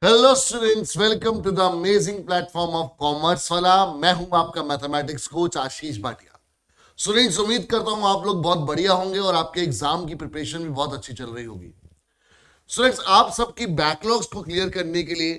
Hello students, welcome to the amazing platform of commerce वाला। मैं हूं आपका mathematics coach Ashish Bhatia. Students, उम्मीद करता हूं आप लोग बहुत बढ़िया होंगे और आपके एग्जाम की प्रिपरेशन भी बहुत अच्छी चल रही होगी। स्टूडेंट्स, आप सबकी बैकलॉग्स को क्लियर करने के लिए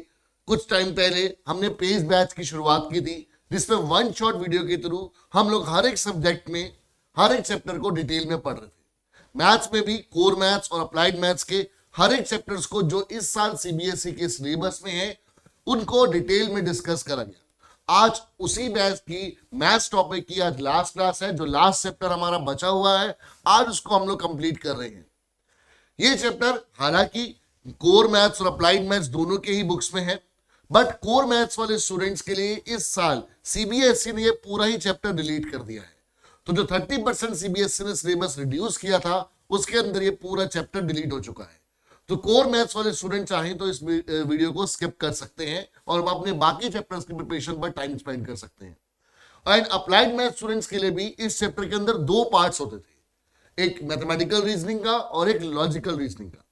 कुछ टाइम पहले हमने पेज बैच की शुरुआत की थी, जिसमें वन शॉट वीडियो के थ्रू हम लोग हर एक सब्जेक्ट में हर एक चैप्टर को डिटेल में पढ़ रहे थे। मैथ्स में भी कोर मैथ्स और अप्लाइड मैथ्स के हर एक चैप्टर्स को जो इस साल सीबीएसई के सिलेबस में है उनको डिटेल में डिस्कस करा गया। आज उसी बैच की मैथ्स टॉपिक की आज लास्ट क्लास है। जो लास्ट चैप्टर हमारा बचा हुआ है आज उसको हम लोग कंप्लीट कर रहे हैं। ये चैप्टर हालांकि कोर मैथ्स और अप्लाइड मैथ्स दोनों के ही बुक्स में है, बट कोर मैथ्स वाले स्टूडेंट्स के लिए इस साल सीबीएसई ने ये पूरा ही चैप्टर डिलीट कर दिया है। तो जो 30% सीबीएसई ने सिलेबस रिड्यूस किया था उसके अंदर ये पूरा चैप्टर डिलीट हो चुका है। तो कोर मैथ्स वाले स्टूडेंट चाहें तो इस वीडियो को स्किप कर सकते हैं और अपने बाकी चैप्टर्स की प्रिपरेशन पर टाइम स्पेंड कर सकते हैं। एंड अप्लाइड मैथ स्टूडेंट्स के लिए भी इस चैप्टर के अंदर दो पार्ट्स होते थे, एक मैथमेटिकल रीजनिंग का और एक लॉजिकल रीजनिंग का।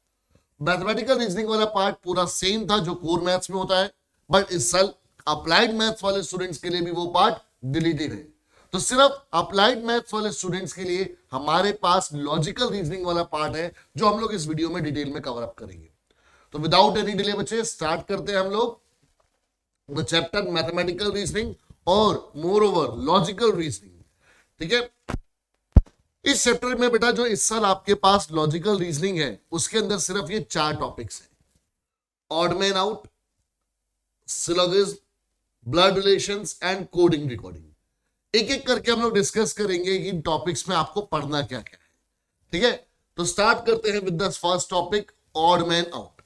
मैथमेटिकल रीजनिंग वाला पार्ट पूरा सेम था जो कोर मैथ्स में होता है, बट इस साल अप्लाइड मैथ्स वाले स्टूडेंट्स के लिए भी वो पार्ट डिलीटेड है। तो सिर्फ अप्लाइड मैथ्स वाले स्टूडेंट्स के लिए हमारे पास लॉजिकल रीजनिंग वाला पार्ट है जो हम लोग इस वीडियो में डिटेल में कवर अप करेंगे। तो विदाउट एनी डिले बच्चे स्टार्ट करते हैं हम लोग द चैप्टर मैथमेटिकल रीजनिंग और मोर ओवर लॉजिकल रीजनिंग। ठीक है, इस चैप्टर में बेटा जो इस साल आपके पास लॉजिकल रीजनिंग है उसके अंदर सिर्फ ये 4 टॉपिक्स हैं: odd man out, syllogism, blood relations and coding recording. एक एक करके हम लोग डिस्कस करेंगे कि इन टॉपिक्स में आपको पढ़ना क्या क्या है। ठीक है, तो स्टार्ट करते हैं with the first topic, odd man out.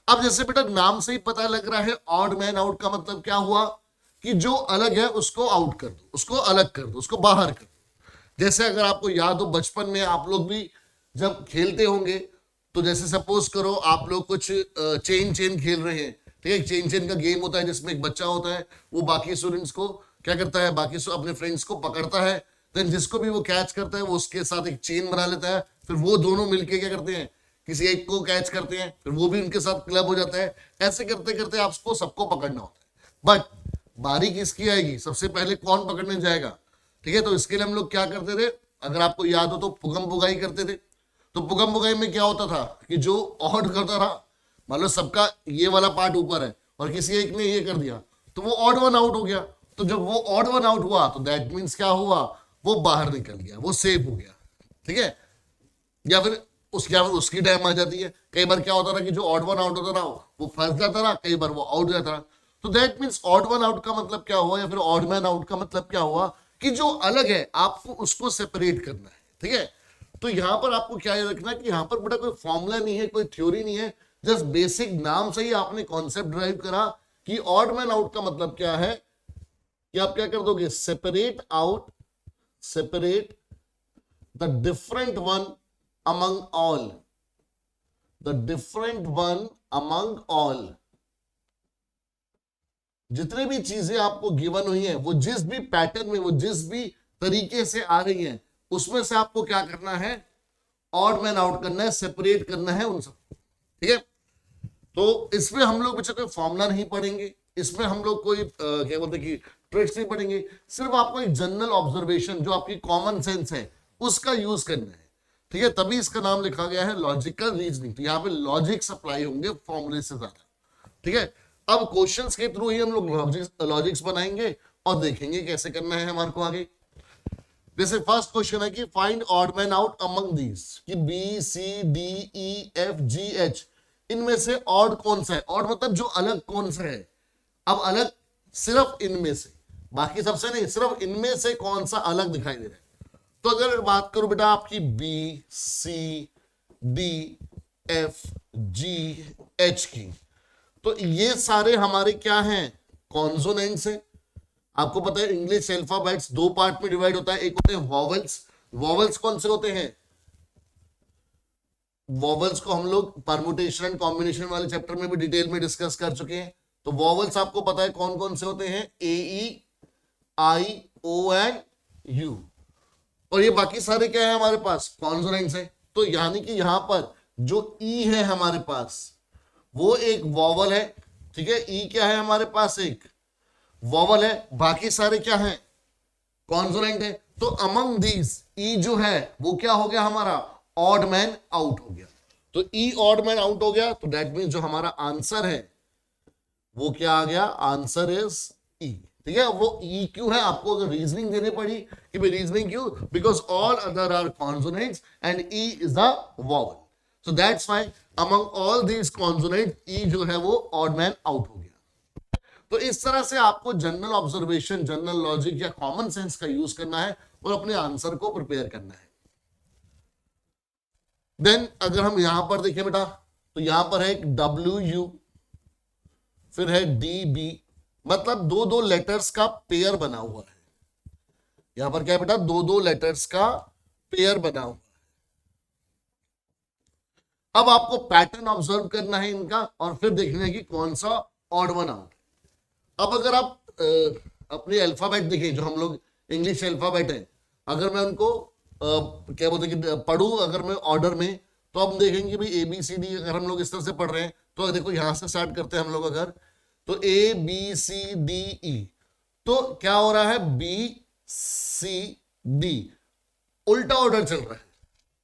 अब जैसे बेटा नाम से ही पता लग रहा है, ऑड मैन आउट का मतलब क्या हुआ कि जो अलग है उसको आउट कर दो, उसको अलग कर दो, उसको बाहर कर दो। जैसे अगर आपको याद हो बचपन में आप लोग भी जब खेलते होंगे तो जैसे सपोज करो आप लोग कुछ चेन चेन खेल रहे हैं। ठीक है, चेन चेन का गेम होता है जिसमें एक बच्चा होता है, वो बाकी स्टूडेंट्स को क्या करता है, बाकी अपने फ्रेंड्स को पकड़ता है, देन जिसको भी वो कैच करता है वो उसके साथ एक चेन बना लेता है, फिर वो दोनों मिलके क्या करते हैं, किसी एक को कैच करते हैं, फिर वो भी उनके साथ क्लब हो जाता है। ऐसे करते करते आपको सबको पकड़ना होता है, बट बारी किसकी आएगी, सबसे पहले कौन पकड़ने जाएगा। ठीक है, तो इसके लिए हम लोग क्या करते थे, अगर आपको याद हो तो पुगम पुगाई करते थे। तो पुगम पुगाई में क्या होता था कि जो ऑड करता था, मान लो सबका ये वाला पार्ट ऊपर है और किसी एक ने ये कर दिया तो वो ऑड वन आउट हो गया। तो जब वो ऑड वन आउट हुआ तो दैट मींस क्या हुआ, वो बाहर निकल गया, वो सेफ हो गया। ठीक है, या फिर उसकी टाइम आ जाती है। कई बार क्या होता था कि जो ऑड वन आउट होता था वो फंस जाता था, कई बार वो आउट हो जाता था। तो that means odd one out का मतलब क्या हुआ, या फिर ऑड मैन आउट का मतलब क्या हुआ कि जो अलग है आपको उसको सेपरेट करना है। ठीक है, तो यहां पर आपको क्या याद रखना है कि यहां पर बेटा कोई फॉर्मूला नहीं है, कोई थ्योरी नहीं है, जस्ट बेसिक नाम से ही आपने कॉन्सेप्ट ड्राइव करा कि ऑड मैन आउट का मतलब क्या है कि आप क्या कर दोगे, separate out, separate the different one among all, the different one among all. जितने भी चीजें आपको गिवन हुई हैं वो जिस भी पैटर्न में, वो जिस भी तरीके से आ रही हैं उसमें से आपको क्या करना है, ऑड मैन आउट करना है, सेपरेट करना है उन सब। ठीक है, तो इसमें हम लोग बच्चे कोई फॉर्मूला नहीं पढ़ेंगे, इसमें हम लोग कोई क्या बोलते हैं कि ट्रिक्स नहीं पढ़ेंगे, सिर्फ आपको एक जनरल ऑब्जर्वेशन जो आपकी कॉमन सेंस है उसका यूज करना है। ठीक है, तभी इसका नाम लिखा गया है लॉजिकल रीजनिंग। तो यहाँ पे लॉजिक सप्लाई होंगे फॉर्मूले से ज्यादा। ठीक है, अब क्वेश्चंस के थ्रू ही हम लोग लॉजिक्स बनाएंगे और देखेंगे कैसे करना है हमारे को आगे। जैसे फर्स्ट क्वेश्चन है कि find odd man out among these, कि B C D E F G H, इनमें से ऑड कौन सा है। ऑड मतलब जो अलग कौन सा है। अब अलग सिर्फ इनमें से, बाकी सबसे नहीं, सिर्फ इनमें से कौन सा अलग दिखाई दे रहा है। तो अगर बात करूं बेटा आपकी B C D F G H की, तो ये सारे हमारे क्या हैं, कॉन्सोनेंट्स हैं। आपको पता है इंग्लिश अल्फाबेट्स 2 पार्ट में डिवाइड होता है, एक होते हैं वॉवल्स। वॉवल्स कौन से होते हैं, वॉवल्स को हम लोग परमुटेशन एंड कॉम्बिनेशन वाले चैप्टर में भी डिटेल में डिस्कस कर चुके हैं। तो वॉवल्स आपको पता है कौन कौन से होते हैं, ए ई आई ओ एंड यू, और ये बाकी सारे क्या है हमारे पास, कॉन्सोनेंट्स है। तो यानी कि यहां पर जो ई है हमारे पास वो एक वॉवल है, ठीक है, ई क्या है हमारे पास, एक वॉवल है, बाकी सारे क्या है, कॉन्सोनेंट है। तो अमंग दीज ई जो है वो क्या हो गया हमारा, ऑड मैन आउट हो गया। तो ई ऑड मैन आउट हो गया, तो दैट मीन जो हमारा आंसर है वो क्या आ गया, आंसर इज ई। ठीक है, वो ई क्यों है, आपको अगर रीजनिंग देनी पड़ी कि भाई रीजनिंग क्यों, because all other are consonants and E is the vowel, so that's why among all these consonant E जो है वो ऑड मैन आउट हो गया। तो इस तरह से आपको जनरल ऑब्जर्वेशन, जनरल लॉजिक या कॉमन सेंस का यूज करना है और अपने आंसर को प्रिपेयर करना है। देन अगर हम यहां पर देखें बेटा, तो यहां पर है एक WU, फिर है DB, मतलब दो दो लेटर्स का पेयर बना हुआ है। यहां पर क्या है बेटा, दो दो लेटर्स का पेयर बना हुआ है। अब आपको पैटर्न ऑब्जर्व करना है इनका और फिर देखना है कि कौन सा ऑड वन आउट। अब अगर आप अपने अल्फाबेट देखें, जो हम लोग इंग्लिश अल्फाबेट है, अगर मैं उनको क्या बोलते हैं कि पढ़ूं अगर मैं ऑर्डर में, तो हम देखेंगे भाई ABCD अगर हम लोग इस तरह से पढ़ रहे हैं, तो देखो यहां से स्टार्ट करते हैं हम लोग अगर, तो ABCDE, तो क्या हो रहा है, BCD, उल्टा ऑर्डर चल रहा है।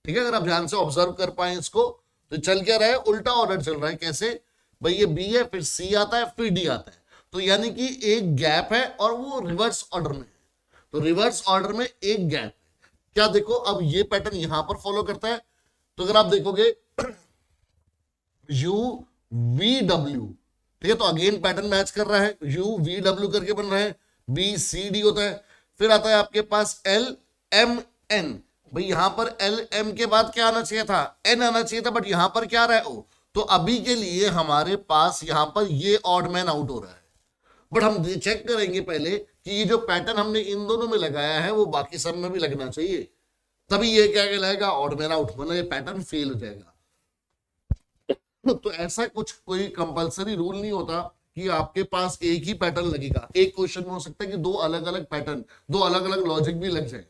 ठीक है, अगर आप ध्यान से ऑब्जर्व कर पाए इसको, तो चल क्या रहा है, उल्टा ऑर्डर चल रहा है। कैसे भाई, ये B है, फिर C आता है, फिर D आता है, तो यानी कि एक गैप है और वो रिवर्स ऑर्डर में है। तो रिवर्स ऑर्डर में एक गैप है। क्या देखो, अब ये पैटर्न यहां पर फॉलो करता है, तो अगर आप देखोगे UVW, ठीक है, तो अगेन पैटर्न मैच कर रहा है, UVW करके बन रहा है, BCD होता है, फिर आता है आपके पास LMN। भाई यहां पर LM के बाद क्या आना चाहिए था, N आना चाहिए था, बट यहां पर क्या आ रहा है O। तो अभी के लिए हमारे पास यहां पर ये ऑड मैन आउट हो रहा है, बट हम चेक करेंगे पहले कि ये जो पैटर्न हमने इन दोनों में लगाया है वो बाकी सब में भी लगना चाहिए, तभी ये क्या कहलाएगा, ऑड मैन आउट, वरना ये पैटर्न फेल हो जाएगा। तो ऐसा कुछ कोई कंपलसरी रूल नहीं होता कि आपके पास एक ही पैटर्न लगेगा। एक क्वेश्चन में हो सकता है कि दो अलग अलग पैटर्न, दो अलग अलग लॉजिक भी लग जाए,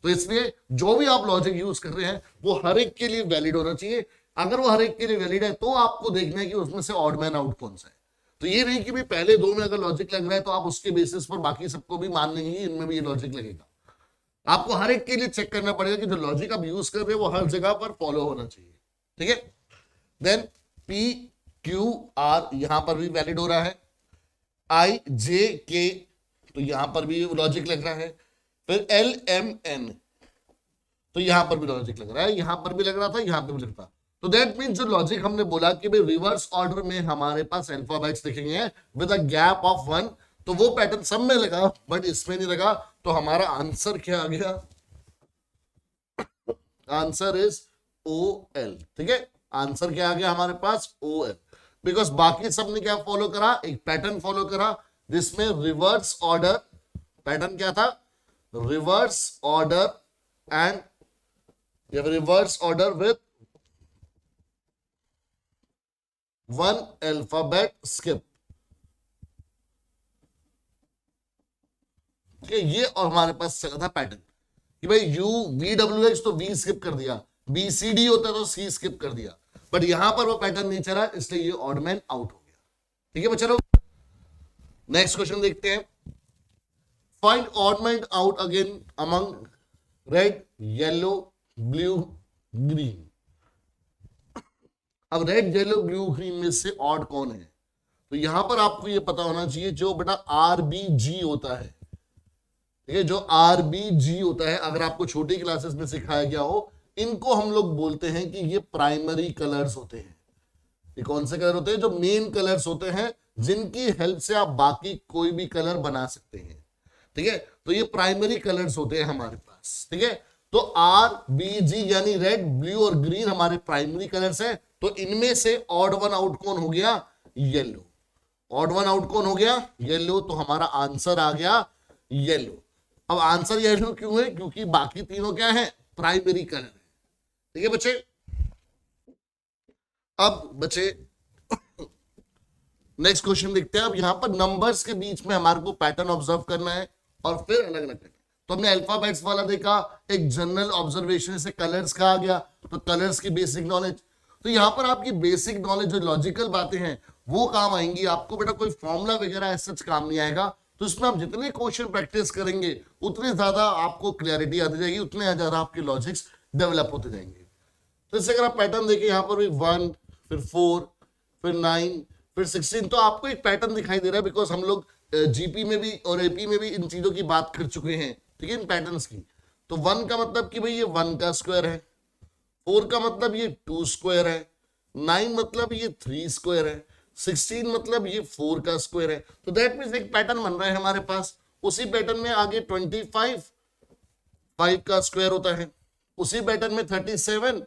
तो इसलिए जो भी आप लॉजिक यूज कर रहे हैं वो हर एक के लिए वैलिड होना चाहिए। अगर वो हर एक के लिए वैलिड है तो आपको देखना है कि उसमें से ऑड मैन आउट कौन सा है। तो ये नहीं कि भाई पहले दो में अगर लॉजिक लग रहा है तो आप उसके बेसिस पर बाकी सबको भी मान लेंगे इनमें भी ये लॉजिक लगेगा। आपको हर एक के लिए चेक करना पड़ेगा कि जो लॉजिक आप यूज कर रहे हैं वो हर जगह पर फॉलो होना चाहिए। ठीक है, देन PQR यहां पर भी वैलिड हो रहा है, IJK तो यहां पर भी लॉजिक लग रहा है, फिर LMN तो यहां पर भी लॉजिक लग रहा है, यहां पर भी लग रहा था, यहां पर भी लगता। तो दैट मीन्स जो लॉजिक हमने बोला कि भाई रिवर्स ऑर्डर में हमारे पास अल्फाबेट्स दिखेंगे विद अ गैप ऑफ 1, तो वो पैटर्न सब में लगा बट इसमें नहीं लगा। तो हमारा आंसर क्या आ गया, आंसर इज OL। ठीक है, आंसर क्या आ गया हमारे पास, OL, बिकॉज बाकी सब ने क्या फॉलो करा, एक पैटर्न फॉलो करा जिसमें रिवर्स ऑर्डर, पैटर्न क्या था, reverse order and reverse order with one alphabet skip. ठीक है, ये और हमारे पास चला था पैटर्न कि भाई UVWH तो V स्किप कर दिया, BCD होता तो C स्किप कर दिया, बट यहां पर वो पैटर्न नहीं चला, इसलिए ये ऑड मैन आउट हो गया। ठीक है बच्चों, नेक्स्ट क्वेश्चन देखते हैं। Find odd man out again among red, yellow, blue, green. अब रेड, येलो, ब्लू, ग्रीन में से ऑड कौन है, तो यहां पर आपको ये पता होना चाहिए जो बेटा RBG होता है। ठीक है, जो RBG होता है, अगर आपको छोटी क्लासेस में सिखाया गया हो, इनको हम लोग बोलते हैं कि ये प्राइमरी कलर्स होते हैं। ये कौन से कलर होते हैं, जो मेन कलर्स होते हैं जिनकी हेल्प से आप बाकी कोई भी कलर बना सकते हैं। ठीक है, तो ये प्राइमरी कलर्स होते हैं हमारे पास। ठीक है, तो RBG यानी रेड, ब्लू और ग्रीन हमारे प्राइमरी कलर्स है। तो इनमें से ऑड वन आउट कौन हो गया, येलो। ऑड वन आउट कौन हो गया, येलो। तो हमारा आंसर आ गया येलो। अब आंसर येलो क्यों है, क्योंकि बाकी तीनों क्या है, प्राइमरी कलर है। ठीक है बच्चे, अब बच्चे नेक्स्ट क्वेश्चन देखते हैं। अब यहां पर नंबर्स के बीच में हमारे को पैटर्न ऑब्जर्व करना है और फिर अलग अलग करना है। तो हमने अल्फाबेट्स वाला देखा, एक जनरल ऑब्जर्वेशन से कलर्स का आ गया, तो कलर्स की बेसिक नॉलेज। तो यहाँ पर आपकी बेसिक नॉलेज जो लॉजिकल बातें हैं वो काम आएंगी आपको। बेटा कोई फॉर्मूला वगैरह सच काम नहीं आएगा। तो इसमें आप जितने क्वेश्चन प्रैक्टिस करेंगे उतने ज्यादा आपको क्लैरिटी आती जाएगी, उतने ज्यादा आपके लॉजिक्स डेवलप होते जाएंगे। तो इससे अगर आप पैटर्न देखें यहाँ पर भी 1, फिर 4, फिर 9, फिर 16, तो आपको एक पैटर्न दिखाई दे रहा है बिकॉज हम लोग जीपी में भी और एपी में भी इन चीजों की बात कर चुके हैं, ठीक है, इन पैटर्न्स की। तो 1 का मतलब कि भाई ये 1 का स्क्वायर है, 4 का मतलब ये 2 स्क्वायर है, 9 मतलब ये 3 स्क्वायर है, 16 मतलब ये 4 का स्क्वायर है। तो दैट मीन्स एक पैटर्न बन रहा है हमारे पास। उसी पैटर्न में आगे 25 5 का स्क्वायर होता है, उसी पैटर्न में 37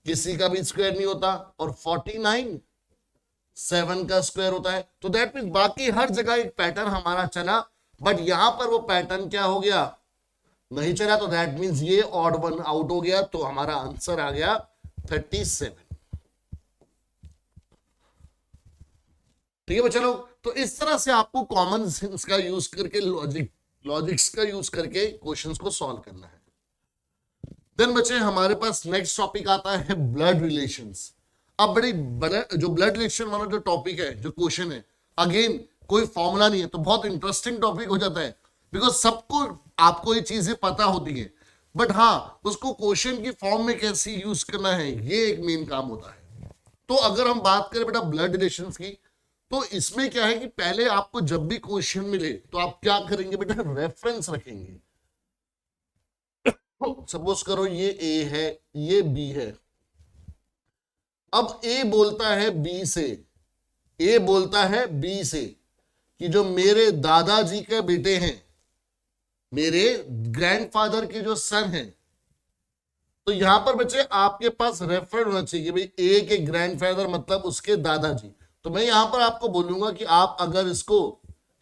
किसी का भी स्क्वायर नहीं होता, और 49 7 का स्क्वायर होता है। तो दैट मीन्स बाकी हर जगह एक पैटर्न हमारा चला, बट यहां पर वो पैटर्न क्या हो गया, नहीं चला। तो दैट मीन्स ये ऑड वन आउट हो गया, तो हमारा आंसर आ गया 37। ठीक है बच्चा लोग, तो इस तरह से आपको कॉमन सेंस का यूज करके लॉजिक्स का यूज करके क्वेश्चंस को सॉल्व करना है। देन बच्चे हमारे पास नेक्स्ट टॉपिक आता है ब्लड रिलेशंस। अब जो ब्लड रिलेशन वाला जो टॉपिक है, जो क्वेश्चन है, अगेन कोई फॉर्मूला नहीं है, तो बहुत इंटरेस्टिंग टॉपिक हो जाता है बिकॉज सबको आपको ये चीजें पता होती है, बट हाँ उसको क्वेश्चन की फॉर्म में कैसे यूज करना है ये एक मेन काम होता है। तो अगर हम बात करें बेटा ब्लड रिलेशंस की, तो इसमें क्या है कि पहले आपको जब भी क्वेश्चन मिले तो आप क्या करेंगे बेटा, रेफरेंस रखेंगे। सपोज करो ये ए है, ये बी है। अब ए बोलता है बी से, ए बोलता है बी से कि जो मेरे दादाजी के बेटे हैं, मेरे ग्रैंडफादर के जो सन हैं, तो यहां पर बच्चे आपके पास रेफरेंस होना चाहिए भाई ए के ग्रैंडफादर मतलब उसके दादाजी। तो मैं यहां पर आपको बोलूंगा कि आप अगर इसको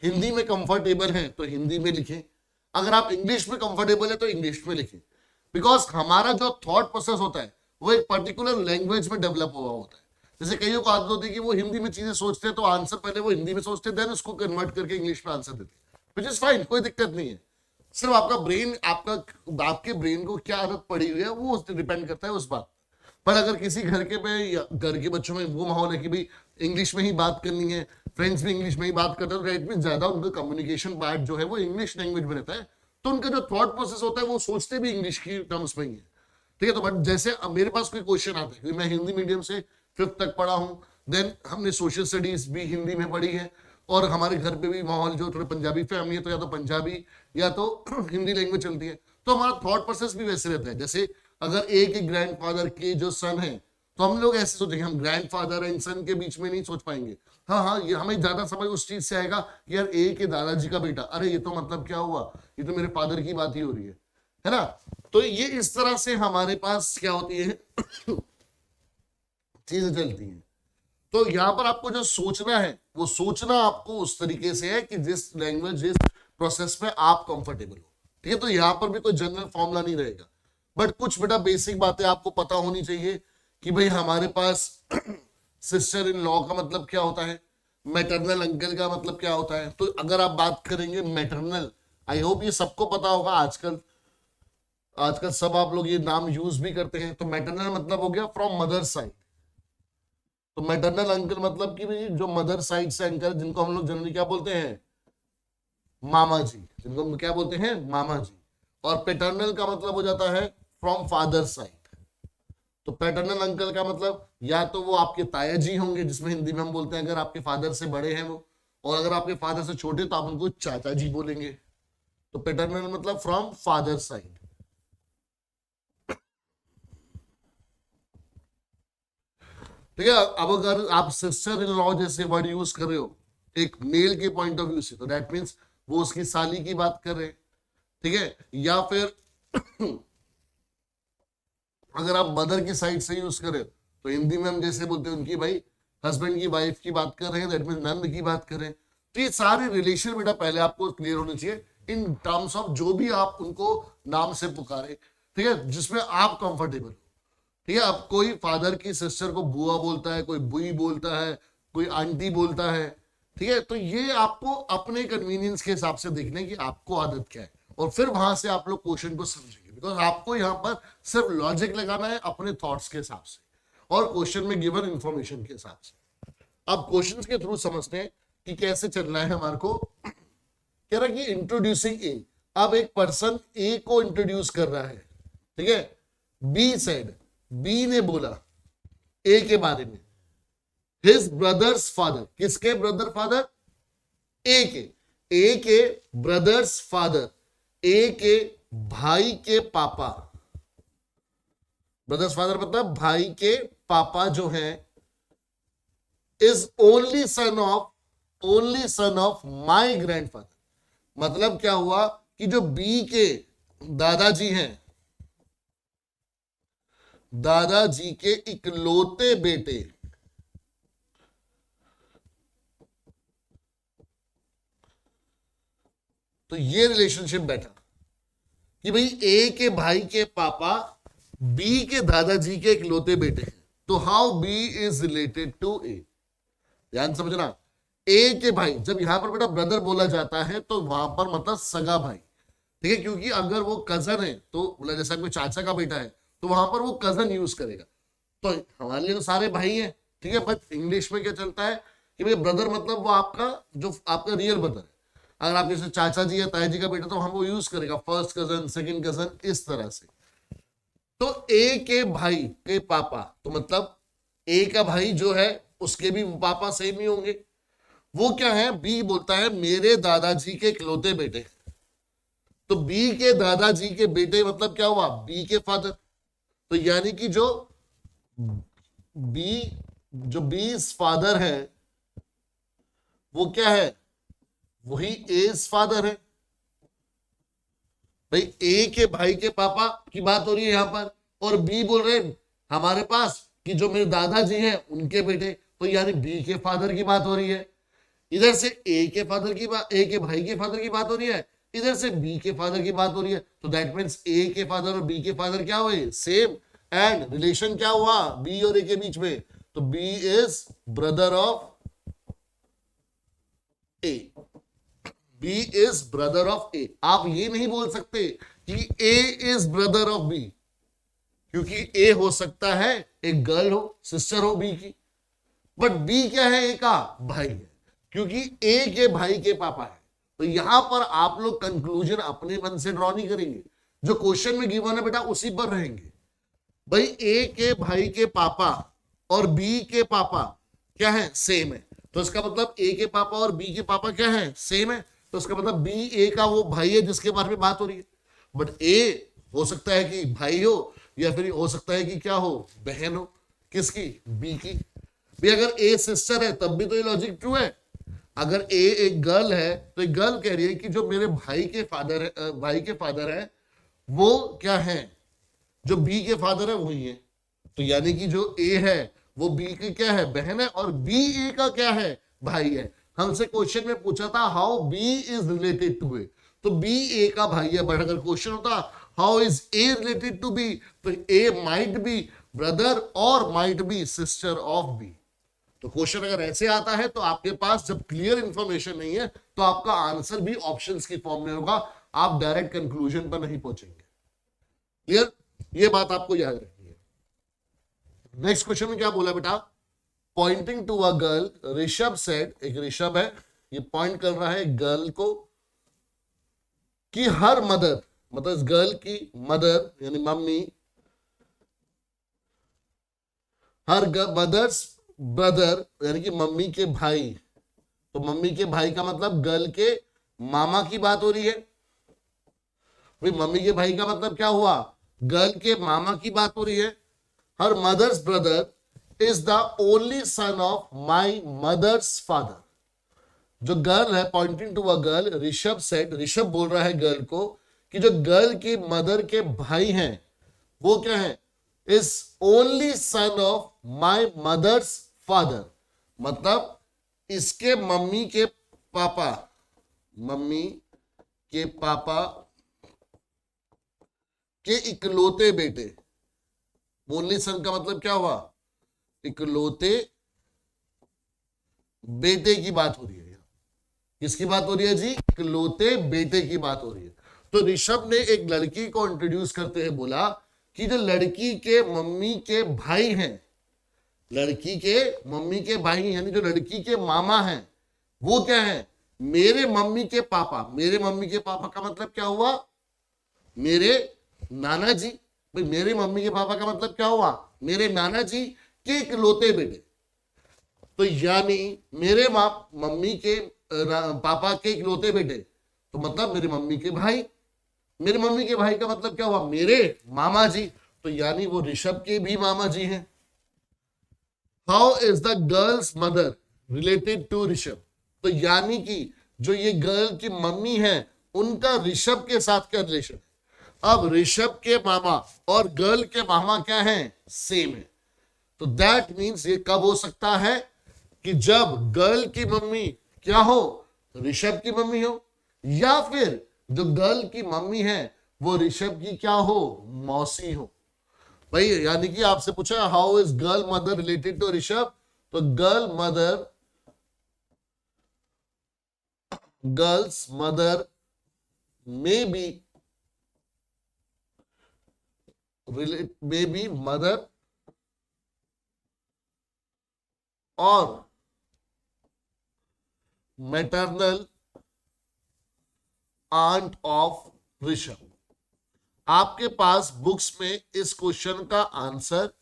हिंदी में कंफर्टेबल हैं तो हिंदी में लिखें, अगर आप इंग्लिश में कंफर्टेबल है तो इंग्लिश में लिखें, बिकॉज हमारा जो थॉट प्रोसेस होता है वो एक पर्टिकुलर लैंग्वेज में डेवलप हुआ होता है। जैसे कईयों को आदत होती है कि वो हिंदी में चीजें सोचते हैं तो आंसर पहले वो हिंदी में सोचते हैं, देन उसको कन्वर्ट करके इंग्लिश में आंसर देते हैं, विच इज फाइन, कोई दिक्कत नहीं है। सिर्फ आपका ब्रेन, आपके ब्रेन को क्या आदत पड़ी हुई है वो डिपेंड करता है उस बात पर। अगर किसी घर के पे या घर के बच्चों में वो माहौल है कि भाई इंग्लिश में ही बात करनी है, फ्रेंड्स भी इंग्लिश में ही बात करते हैं, तो इट मीन ज्यादा उनका कम्युनिकेशन पार्ट जो है वो इंग्लिश लैंग्वेज में रहता है, तो उनका जो थॉट प्रोसेस होता है वो सोचते भी इंग्लिश की टर्म्स में ही है। ठीक है, तो बट जैसे अब मेरे पास कोई क्वेश्चन आता है, क्योंकि मैं हिंदी मीडियम से 5th तक पढ़ा हूँ, देन हमने सोशल स्टडीज भी हिंदी में पढ़ी है, और हमारे घर पे भी माहौल जो थोड़े पंजाबी फैमिली है तो या तो पंजाबी या तो हिंदी लैंग्वेज चलती है, तो हमारा थॉट प्रोसेस भी वैसे रहता है। जैसे अगर एक ही ग्रैंडफादर के जो सन है तो हम लोग ऐसे सोचेंगे, हम ग्रैंडफादर एंड सन के बीच में नहीं सोच पाएंगे। हाँ, ये हमें ज्यादा समझ उस चीज से आएगा कि यार ए के दादाजी का बेटा, अरे ये तो मतलब क्या हुआ, ये तो मेरे फादर की बात ही हो रही है ना। तो ये इस तरह से हमारे पास क्या होती है चीजें चलती हैं। तो यहां पर आपको जो सोचना है वो सोचना आपको उस तरीके से है कि जिस लैंग्वेज, जिस प्रोसेस में आप कंफर्टेबल हो। ठीक है, तो यहां पर भी कोई जनरल फॉर्मूला नहीं रहेगा, बट कुछ बेटा बेसिक बातें आपको पता होनी चाहिए कि भाई हमारे पास सिस्टर इन लॉ का मतलब क्या होता है, मैटरनल अंकल का मतलब क्या होता है। तो अगर आप बात करेंगे मैटरनल, आई होप ये सबको पता होगा, आजकल सब आप लोग ये नाम यूज भी करते हैं। तो मैटरनल मतलब हो गया फ्रॉम मदर साइड। तो मैटरनल अंकल मतलब कि भाई जो मदर साइड से अंकल, जिनको हम लोग जनरली क्या बोलते हैं, मामा जी, जिनको हम क्या बोलते हैं, मामा जी। और पैटर्नल का मतलब हो जाता है फ्रॉम फादर साइड। तो पैटर्नल अंकल का मतलब या तो वो आपके ताया जी होंगे, जिसमें हिंदी में हम बोलते हैं अगर आपके फादर से बड़े हैं वो, और अगर आपके फादर से छोटे तो आप उनको चाचा जी बोलेंगे। तो पैटर्नल मतलब फ्रॉम फादर साइड। ठीक है, अब अगर आप सिस्टर इन लॉ जैसे वर्ड यूज कर रहे हो एक मेल के पॉइंट ऑफ व्यू से, तो दैट मीन्स वो उसकी साली की बात कर रहे हैं। ठीक है, या फिर अगर आप मदर की साइड से यूज करें तो हिंदी में हम जैसे बोलते हैं उनकी भाई हस्बैंड की वाइफ की बात कर रहे हैं, दैट मीन्स नंद की बात कर रहे हैं। तो ये सारे रिलेशन बेटा पहले आपको क्लियर होने चाहिए इन टर्म्स ऑफ जो भी आप उनको नाम से पुकारे, ठीक है, जिसमें आप कंफर्टेबल हो। ठीक है, अब कोई फादर की सिस्टर को बुआ बोलता है, कोई बुई बोलता है, कोई आंटी बोलता है। ठीक है, तो ये आपको अपने कन्वीनियंस के हिसाब से देखने की आपको आदत क्या है, और फिर वहां से आप लोग क्वेश्चन को समझेंगे, बिकॉज आपको यहाँ पर सिर्फ लॉजिक लगाना है अपने थॉट्स के हिसाब से। और क्वेश्चन में गिवन इंफॉर्मेशन के हिसाब से। अब क्वेश्चंस के थ्रू समझते हैं कि कैसे चलना है हमारे को। कह रहा है कि इंट्रोड्यूसिंग ए, अब एक पर्सन ए को इंट्रोड्यूस कर रहा है, ठीक है। बी सेड, बी ने बोला ए के बारे में, हिज ब्रदर्स फादर, किसके ब्रदर फादर? ए के ब्रदर्स फादर, ए के भाई के पापा। ब्रदर्स फादर मतलब भाई के पापा जो हैं, is only son of my grandfather. मतलब क्या हुआ कि जो बी के दादाजी हैं, दादाजी के इकलौते बेटे, तो ये रिलेशनशिप बैठा कि भाई ए के भाई के पापा बी के दादाजी के इकलौते बेटे हैं, तो how B is related to A. ध्यान समझना, ए के भाई, जब यहां पर बेटा ब्रदर बोला जाता है तो वहां पर मतलब सगा भाई, ठीक है। क्योंकि अगर वो कजन है तो जैसा कोई चाचा का बेटा है तो वहां पर वो कजन यूज करेगा। तो हमारे लिए तो सारे भाई हैं, ठीक है। बट इंग्लिश में क्या चलता है कि भाई ब्रदर मतलब वो आपका जो आपका रियल ब्रदर है। अगर आप जैसे चाचा जी या ताया जी का बेटा तो हम वो यूज करेगा फर्स्ट कजन, सेकंड कजन, इस तरह से। तो ए के भाई के पापा, तो मतलब ए का भाई जो है उसके भी पापा सेम ही होंगे। वो क्या है? बी बोलता है मेरे दादाजी के इकलौते बेटे। तो बी के दादाजी के बेटे मतलब क्या हुआ? बी के फादर। तो यानी कि जो बी फादर है वो क्या है? वही एज फादर है। भाई ए के भाई के पापा की बात हो रही है यहां पर, और बी बोल रहे हैं हमारे पास कि जो मेरे दादाजी हैं उनके बेटे, तो यानी बी के फादर की बात हो रही है। इधर से ए के फादर की बात, ए के भाई के फादर की बात हो रही है, इधर से बी के फादर की बात हो रही है। तो दैट मीन्स ए के फादर और बी के फादर क्या हुए? सेम। एंड रिलेशन क्या हुआ बी और ए के बीच में? तो B is brother of A. B is brother of A. आप ये नहीं बोल सकते कि A is brother of B, क्योंकि ए हो सकता है एक गर्ल हो, सिस्टर हो बी की, बट बी क्या है? ए का भाई है, क्योंकि ए के भाई के पापा है। तो यहां पर आप लोग कंक्लूजन अपने मन से ड्रॉ नहीं करेंगे, जो क्वेश्चन में गिवन है बेटा उसी पर रहेंगे। भाई ए के भाई के पापा और बी के पापा क्या है? सेम है। तो इसका मतलब ए के पापा और बी के पापा क्या है? सेम है। तो इसका मतलब बी ए का वो भाई है जिसके बारे में बात हो रही है। बट ए हो सकता है कि भाई हो, या फिर हो सकता है कि क्या हो? बहन हो। किसकी? बी की। भी अगर ए सिस्टर है तब भी तो ये लॉजिक ट्रू है। अगर ए एक गर्ल है तो एक गर्ल कह रही है कि जो मेरे भाई के फादर है वो क्या है? जो बी के फादर है वही है। तो यानी कि जो ए है वो बी की क्या है? बहन है, और बी ए का क्या है? भाई है। हमसे क्वेश्चन में पूछा था how B is related to A, तो बी ए का भाई है। बट अगर क्वेश्चन होता how is A related to B, तो ए माइट बी ब्रदर और might be sister of B. तो क्वेश्चन अगर ऐसे आता है तो आपके पास जब क्लियर इंफॉर्मेशन नहीं है तो आपका आंसर भी ऑप्शंस की फॉर्म में होगा, आप डायरेक्ट कंक्लूजन पर नहीं पहुंचेंगे। क्लियर? ये बात आपको याद रखनी है। नेक्स्ट क्वेश्चन में क्या बोला बेटा? Pointing to a girl, Rishabh said, एक ऋषभ है ये पॉइंट कर रहा है गर्ल को, कि हर मदर, मतलब इस गर्ल की मदर यानी मम्मी, हर मदर्स ब्रदर यानी कि मम्मी के भाई, तो मम्मी के भाई का मतलब गर्ल के मामा की बात हो रही है। भाई मम्मी के भाई का मतलब क्या हुआ? गर्ल के मामा की बात हो रही है। Her mother's brother is the only son of my mother's father. जो गर्ल है, pointing to a girl, Rishabh said, Rishabh बोल रहा है गर्ल को कि जो गर्ल की मदर के भाई हैं वो क्या है? Is only son of my mother's father. मतलब इसके मम्मी के पापा के इकलौते बेटे। ओनली सन का मतलब क्या हुआ? इकलौते बेटे की बात हो रही है। किसकी बात हो रही है जी? इकलौते बेटे की बात हो रही है। तो ऋषभ ने एक लड़की को इंट्रोड्यूस करते हुए बोला कि जो लड़की के मम्मी के भाई हैं लड़की के मम्मी के भाई यानी जो लड़की के मामा हैं वो क्या है, मेरे मम्मी के पापा। मेरे मम्मी के पापा का मतलब क्या हुआ, मेरे नाना जी। भाई मेरे मम्मी के पापा का मतलब क्या हुआ, मेरे नाना जी के इकलौते बेटे। तो यानी मेरे मम्मी के पापा के इकलौते बेटे, तो मतलब मेरी मम्मी के भाई। मेरे मम्मी के भाई का मतलब क्या हुआ, मेरे मामा जी। तो यानी वो ऋषभ के भी मामा जी हैं। How is the girl's mother related to Rishabh. तो यानी कि जो ये गर्ल की मम्मी है उनका ऋषभ के साथ क्या रिलेशन है। अब ऋषभ के मामा और गर्ल के मामा क्या है, सेम है। तो दैट मीन्स ये कब हो सकता है कि जब गर्ल की मम्मी क्या हो, ऋषभ की मम्मी हो, या फिर जो गर्ल की मम्मी है वो ऋषभ की क्या हो, मौसी हो। भाई यानी कि आपसे पूछा how is girl mother related to Rishabh, तो गर्ल्स मदर में बी मदर और मैटरनल आंट ऑफ ऋषभ। आपके पास बुक्स में इस क्वेश्चन का आंसर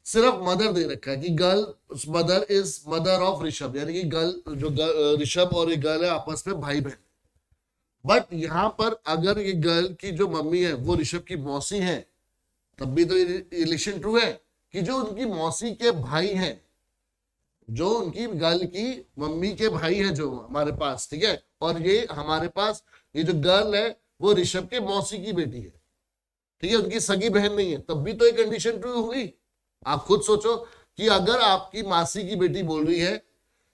सिर्फ मदर दे रखा है कि girl mother is mother of Rishabh, यानी कि गर्ल जो ऋषभ और ये गर्ल है आपस में भाई बहन। बट यहां पर अगर ये गर्ल की जो मम्मी है वो ऋषभ की मौसी है, तब भी तो रिलेशन ट्रू है कि जो उनकी मौसी के भाई हैं, जो उनकी गर्ल की मम्मी के भाई हैं जो हमारे पास, ठीक है, और ये हमारे पास ये जो गर्ल है वो ऋषभ के मौसी की बेटी है, ठीक है, उनकी सगी बहन नहीं है, तब भी तो एक कंडीशन ट्रू हुई। आप खुद सोचो कि अगर आपकी मासी की बेटी बोल रही है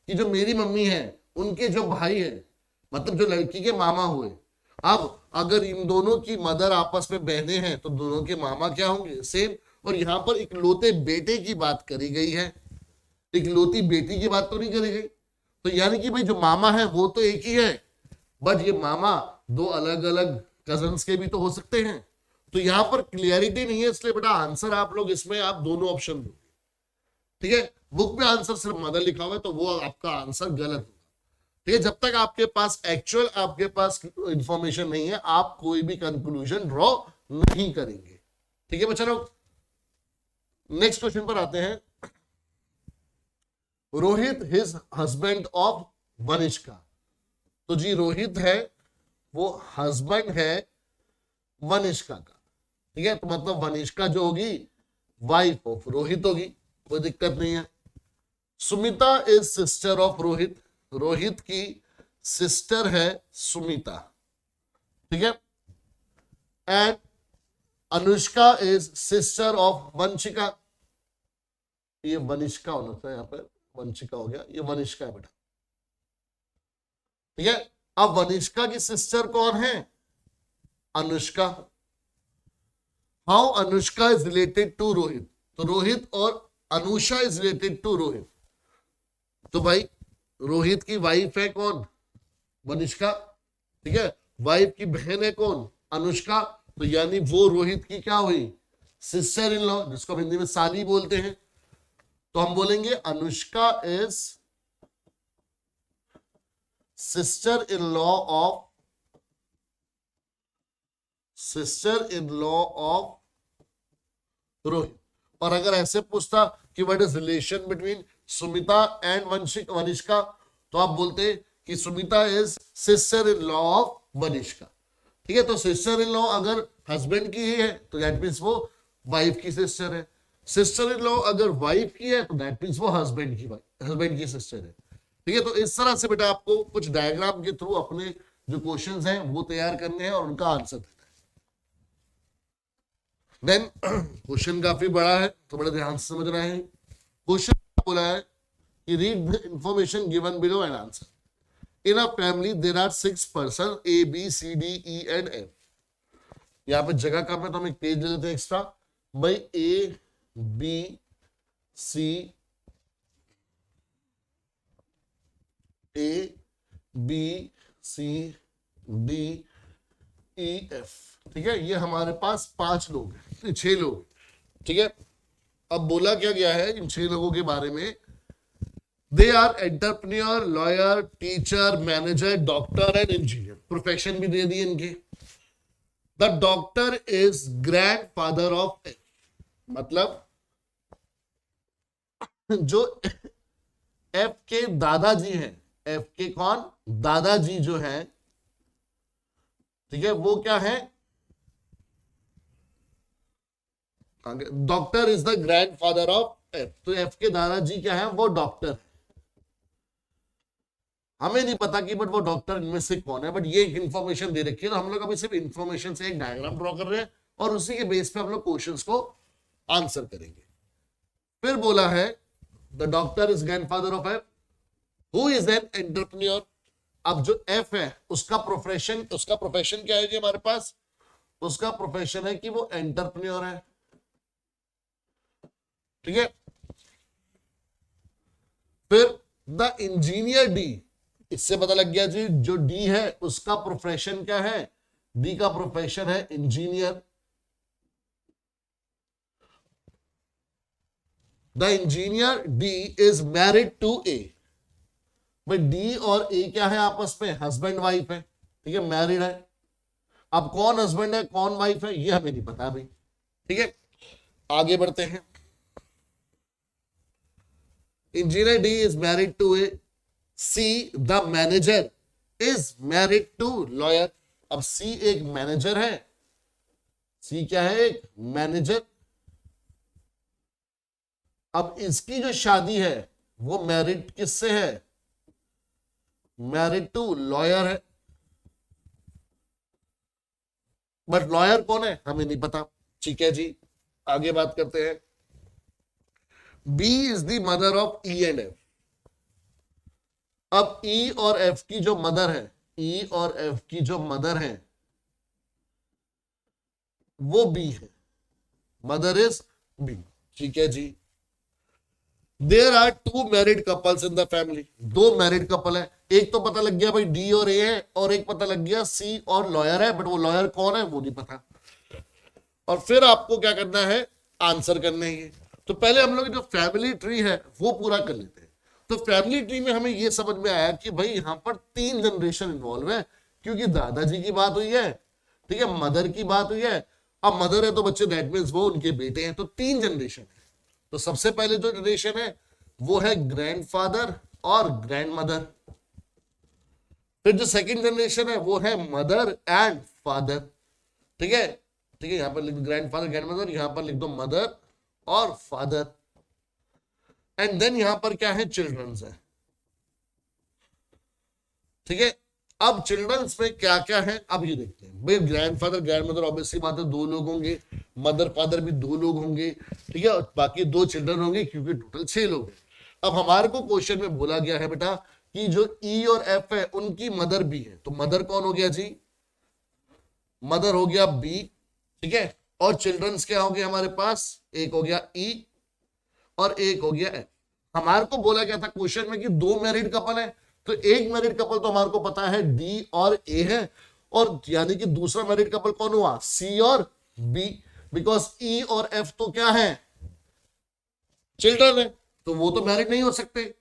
कि जो मेरी मम्मी है उनके जो भाई है, मतलब जो लड़की के मामा हुए, अब अगर इन दोनों की मदर आपस में बहने हैं तो दोनों के मामा क्या होंगे, सेम। और यहां पर इकलौते बेटे की बात करी गई है, इकलौती बेटी की बात तो नहीं करी गई। तो यानी कि भाई जो मामा है वो तो एक ही है, बट ये मामा दो अलग अलग कजन्स के भी तो हो सकते हैं। तो यहां पर क्लियरिटी नहीं है, इसलिए बेटा आंसर आप लोग इसमें आप दोनों ऑप्शन दो, ठीक है। बुक में आंसर सिर्फ मदर लिखा हुआ है तो वो आपका आंसर गलत होगा, ठीक है। जब तक आपके पास एक्चुअल आपके पास इंफॉर्मेशन नहीं है आप कोई भी कंक्लूजन ड्रॉ नहीं करेंगे, ठीक है बच्चा लोग। नेक्स्ट क्वेश्चन पर आते हैं। Rohit his husband of Vanishka. तो जी रोहित है वो हस्बैंड है वनिष्का का, ठीक है। तो मतलब वनिष्का जो होगी वाइफ ऑफ रोहित होगी, कोई दिक्कत नहीं है। Sumita is sister of Rohit. Rohit की सिस्टर है सुमिता, ठीक है। And Anushka is sister of Vanshika. ये वनिष्का होना था, यहाँ पर वंशिका हो गया, ये वनिष्का है बेटा, ठीक है। अब वनिष्का की सिस्टर कौन है, Anushka. How Anushka is related to Rohit. तो रोहित और Anusha is related to Rohit. तो भाई रोहित की वाइफ है कौन, वनिष्का, ठीक है। वाइफ की बहन है कौन, अनुष्का। तो यानी वो रोहित की क्या हुई, सिस्टर इन लॉ, जिसको हम हिंदी में साली बोलते हैं। तो हम बोलेंगे Anushka is sister in law of Rohit. और अगर ऐसे पूछता कि what is relation between Sumita and Vanishka, तो आप बोलते कि Sumita is sister in law of Vanishka, ठीक है। तो सिस्टर इन लॉ अगर हस्बैंड की है तो दैट मीन्स वो वाइफ की सिस्टर है। सिस्टर इन लॉ अगर वाइफ की है तो दैट मीन्स वो हस्बैंड की सिस्टर है, ठीक है। तो इस तरह से बेटा आपको कुछ डायग्राम के थ्रू अपने जो क्वेश्चंस हैं वो तैयार करने हैं और उनका आंसर देना है। देन क्वेश्चन काफी बड़ा है तो बड़े ध्यान से समझ रहे हैं। क्वेश्चन बोला है कि read the information given below and answer. In a family there are 6 persons A B C D E and F। यहाँ पे जगह कम है तो हम एक पेज ले लेते हैं एक्स्ट्रा। भाई A B C D E F, ठीक है। ये हमारे पास 5 लोग हैं, 6 लोग, ठीक है। अब बोला क्या गया है इन 6 लोगों के बारे में, they are entrepreneur, lawyer, teacher, manager, doctor and engineer. Profession भी दे दिए इनके। The doctor is grandfather of F, मतलब जो एफ के दादाजी हैं, एफ के कौन दादाजी जो हैं, ठीक है, वो क्या है, doctor is the grandfather of F. तो एफ के दादाजी क्या है, वो डॉक्टर है। हमें नहीं पता कि बट वो डॉक्टर इनमें से कौन है, बट ये इंफॉर्मेशन दे रखी है। तो हम लोग अभी सिर्फ इंफॉर्मेशन से एक डायग्राम ड्रॉ कर रहे हैं और उसी के बेस पे हम लोग क्वेश्चंस को आंसर करेंगे। फिर बोला है the doctor is grandfather of F, who is an entrepreneur. अब जो एफ है उसका प्रोफेशन क्या है जी हमारे पास, उसका प्रोफेशन है कि वो एंटरप्रेन्योर है, ठीक है। फिर द इंजीनियर डी, इससे पता लग गया जी जो डी है उसका प्रोफेशन क्या है, डी का प्रोफेशन है engineer. The engineer D is married to A, भाई डी और ए क्या है आपस में, हस्बैंड वाइफ है, ठीक है, मैरिड है। अब कौन हस्बैंड है कौन वाइफ है ये हमें नहीं पता भाई, ठीक है। आगे बढ़ते हैं। Engineer D is married to A, C the manager is married to lawyer. अब सी एक मैनेजर है, सी क्या है, एक मैनेजर। अब इसकी जो शादी है वो मैरिड किससे है, मैरिड टू लॉयर है, बट लॉयर कौन है हमें नहीं पता, ठीक है जी। आगे बात करते हैं। B is the mother of E and F. अब ई और एफ की जो मदर है, ई और एफ की जो मदर है वो बी है, मदर इज बी, ठीक है जी। There are 2 married couples in the family, 2 married couple है। एक तो पता लग गया भाई डी और ए है, और एक पता लग गया सी और लॉयर है, बट वो लॉयर कौन है वो नहीं पता। और फिर आपको क्या करना है, आंसर करने हैं। तो पहले हम लोग जो फैमिली ट्री है वो पूरा कर लेते हैं। तो फैमिली ट्री में हमें ये समझ में आया कि भाई यहाँ पर 3 जनरेशन इन्वॉल्व है, क्योंकि दादाजी की बात हुई है, ठीक है, मदर की बात हुई है। अब मदर है तो बच्चे दैट मींस वो उनके बेटे हैं, तो 3 जनरेशन है। तो सबसे पहले जो जनरेशन है वो है ग्रैंडफादर और ग्रैंड मदर। फिर जो सेकंड जनरेशन है वो है मदर एंड फादर, ठीक है, ठीक है। यहां पर लिख दो ग्रैंडफादर ग्रैंड मदर, यहां पर लिख दो मदर और फादर। एंड देन यहां पर क्या है, चिल्ड्रंस है, ठीक है। अब चिल्ड्रंस में क्या क्या है अब ये देखते हैं। भाई ग्रैंडफादर ग्रैंड मदर ऑब्वियसली बात है 2 लोग होंगे, मदर फादर भी 2 लोग होंगे, ठीक है, और बाकी 2 चिल्ड्रन होंगे क्योंकि टोटल 6 लोग हैं। अब हमारे को क्वेश्चन में बोला गया है बेटा कि जो ई और एफ है उनकी मदर भी है, तो मदर कौन हो गया जी, मदर हो गया बी, ठीक है। और चिल्ड्रंस क्या हो गया हमारे पास, एक हो गया ई और एक हो गया एफ। हमारे को बोला गया था क्वेश्चन में कि 2 मैरिड कपल है, तो एक मैरिड कपल तो हमारे को पता है डी और ए है, और यानी कि दूसरा मैरिड कपल कौन हुआ, सी और बी, बिकॉज ई और एफ तो क्या है, चिल्ड्रन है, तो वो तो मैरिड नहीं हो सकते।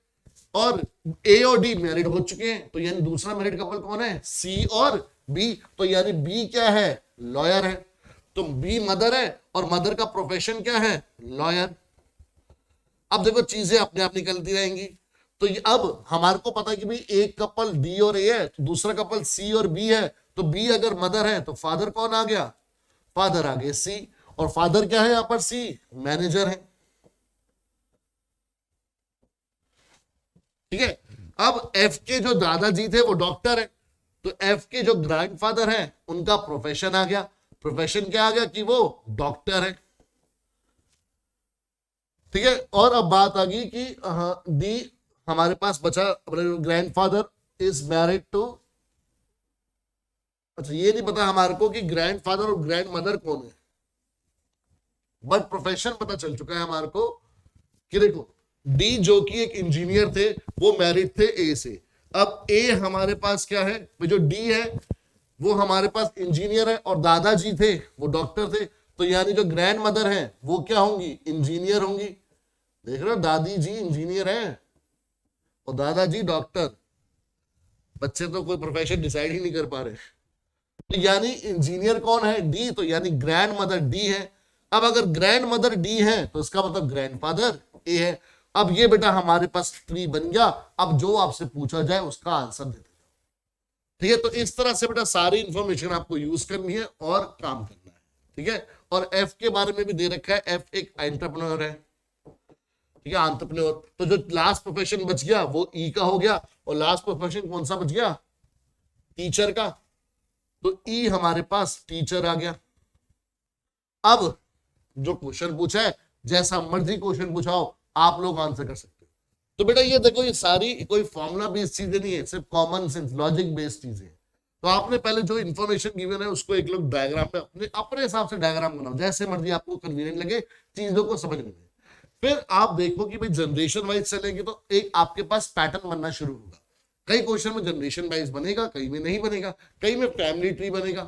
और ए और डी मैरिड हो चुके हैं, तो यानी दूसरा मैरिड कपल कौन है, सी और बी, तो यानी बी क्या है, लॉयर है। तो बी मदर है और मदर का प्रोफेशन क्या है, लॉयर। अब देखो चीजें अपने आप निकलती रहेंगी। तो अब हमारे को पता है कि भाई एक कपल डी और ए है, तो दूसरा कपल सी और बी है, तो बी अगर मदर है तो फादर कौन आ गया, फादर आ गए सी, और फादर क्या है यहां पर, सी मैनेजर है, ठीक है। अब एफ के जो दादाजी थे वो डॉक्टर है, तो एफ के जो ग्रैंडफादर है उनका प्रोफेशन आ गया, प्रोफेशन क्या आ गया कि वो डॉक्टर है, ठीक है। और अब बात आ गई कि डी हमारे पास बचा, ग्रैंडफादर इज मैरिड टू, अच्छा ये नहीं पता हमारे को कि ग्रैंडफादर और ग्रैंड मदर कौन है, बट प्रोफेशन पता चल चुका है हमारे को कि देखो डी जो कि एक इंजीनियर थे वो मैरिड थे ए से। अब ए हमारे पास क्या है, जो डी है वो हमारे पास इंजीनियर है और दादाजी थे वो डॉक्टर थे, तो यानी जो ग्रैंड मदर है वो क्या होंगी, इंजीनियर होंगी। देख रहे हो, दादी जी इंजीनियर है और दादाजी डॉक्टर। बच्चे तो कोई प्रोफेशन डिसाइड ही नहीं कर पा रहे। तो यानी इंजीनियर कौन है, डी, तो यानी ग्रैंड मदर डी है। अब अगर ग्रैंड मदर डी है तो इसका मतलब ग्रैंडफादर ए है। अब ये बेटा हमारे पास ट्री बन गया। अब जो आपसे पूछा जाए उसका आंसर देते जाओ, ठीक है। तो इस तरह से बेटा सारी इंफॉर्मेशन आपको यूज करनी है और काम करना है, ठीक है। और एफ के बारे में भी दे रखा है, एफ एक एंटरप्रेन्योर है, ठीक है, एंटरप्रेन्योर। तो जो लास्ट प्रोफेशन बच गया वो ई का हो गया, और लास्ट प्रोफेशन कौन सा बच गया, टीचर का। तो ई हमारे पास टीचर आ गया। अब जो क्वेश्चन पूछा है, जैसा मर्जी क्वेश्चन पूछाओ आप लोग आंसर कर सकते हो। तो बेटा ये देखो, ये सारी कोई फॉर्मूला बेस्ड चीजें नहीं है, सिर्फ कॉमन सेंस लॉजिक बेस्ड चीजें। तो आपने पहले जो इन्फॉर्मेशन गिवन है उसको एक लोग डायग्राम में अपने हिसाब से डायग्राम बनाओ, जैसे मर्जी आपको कन्वीनियंट लगे चीजों को समझने में। फिर आप देखो कि भाई जनरेशन वाइज चलेंगे तो एक आपके पास पैटर्न बनना शुरू होगा। कई क्वेश्चन में जनरेशन वाइज बनेगा, कई में नहीं बनेगा, कई में फैमिली ट्री बनेगा,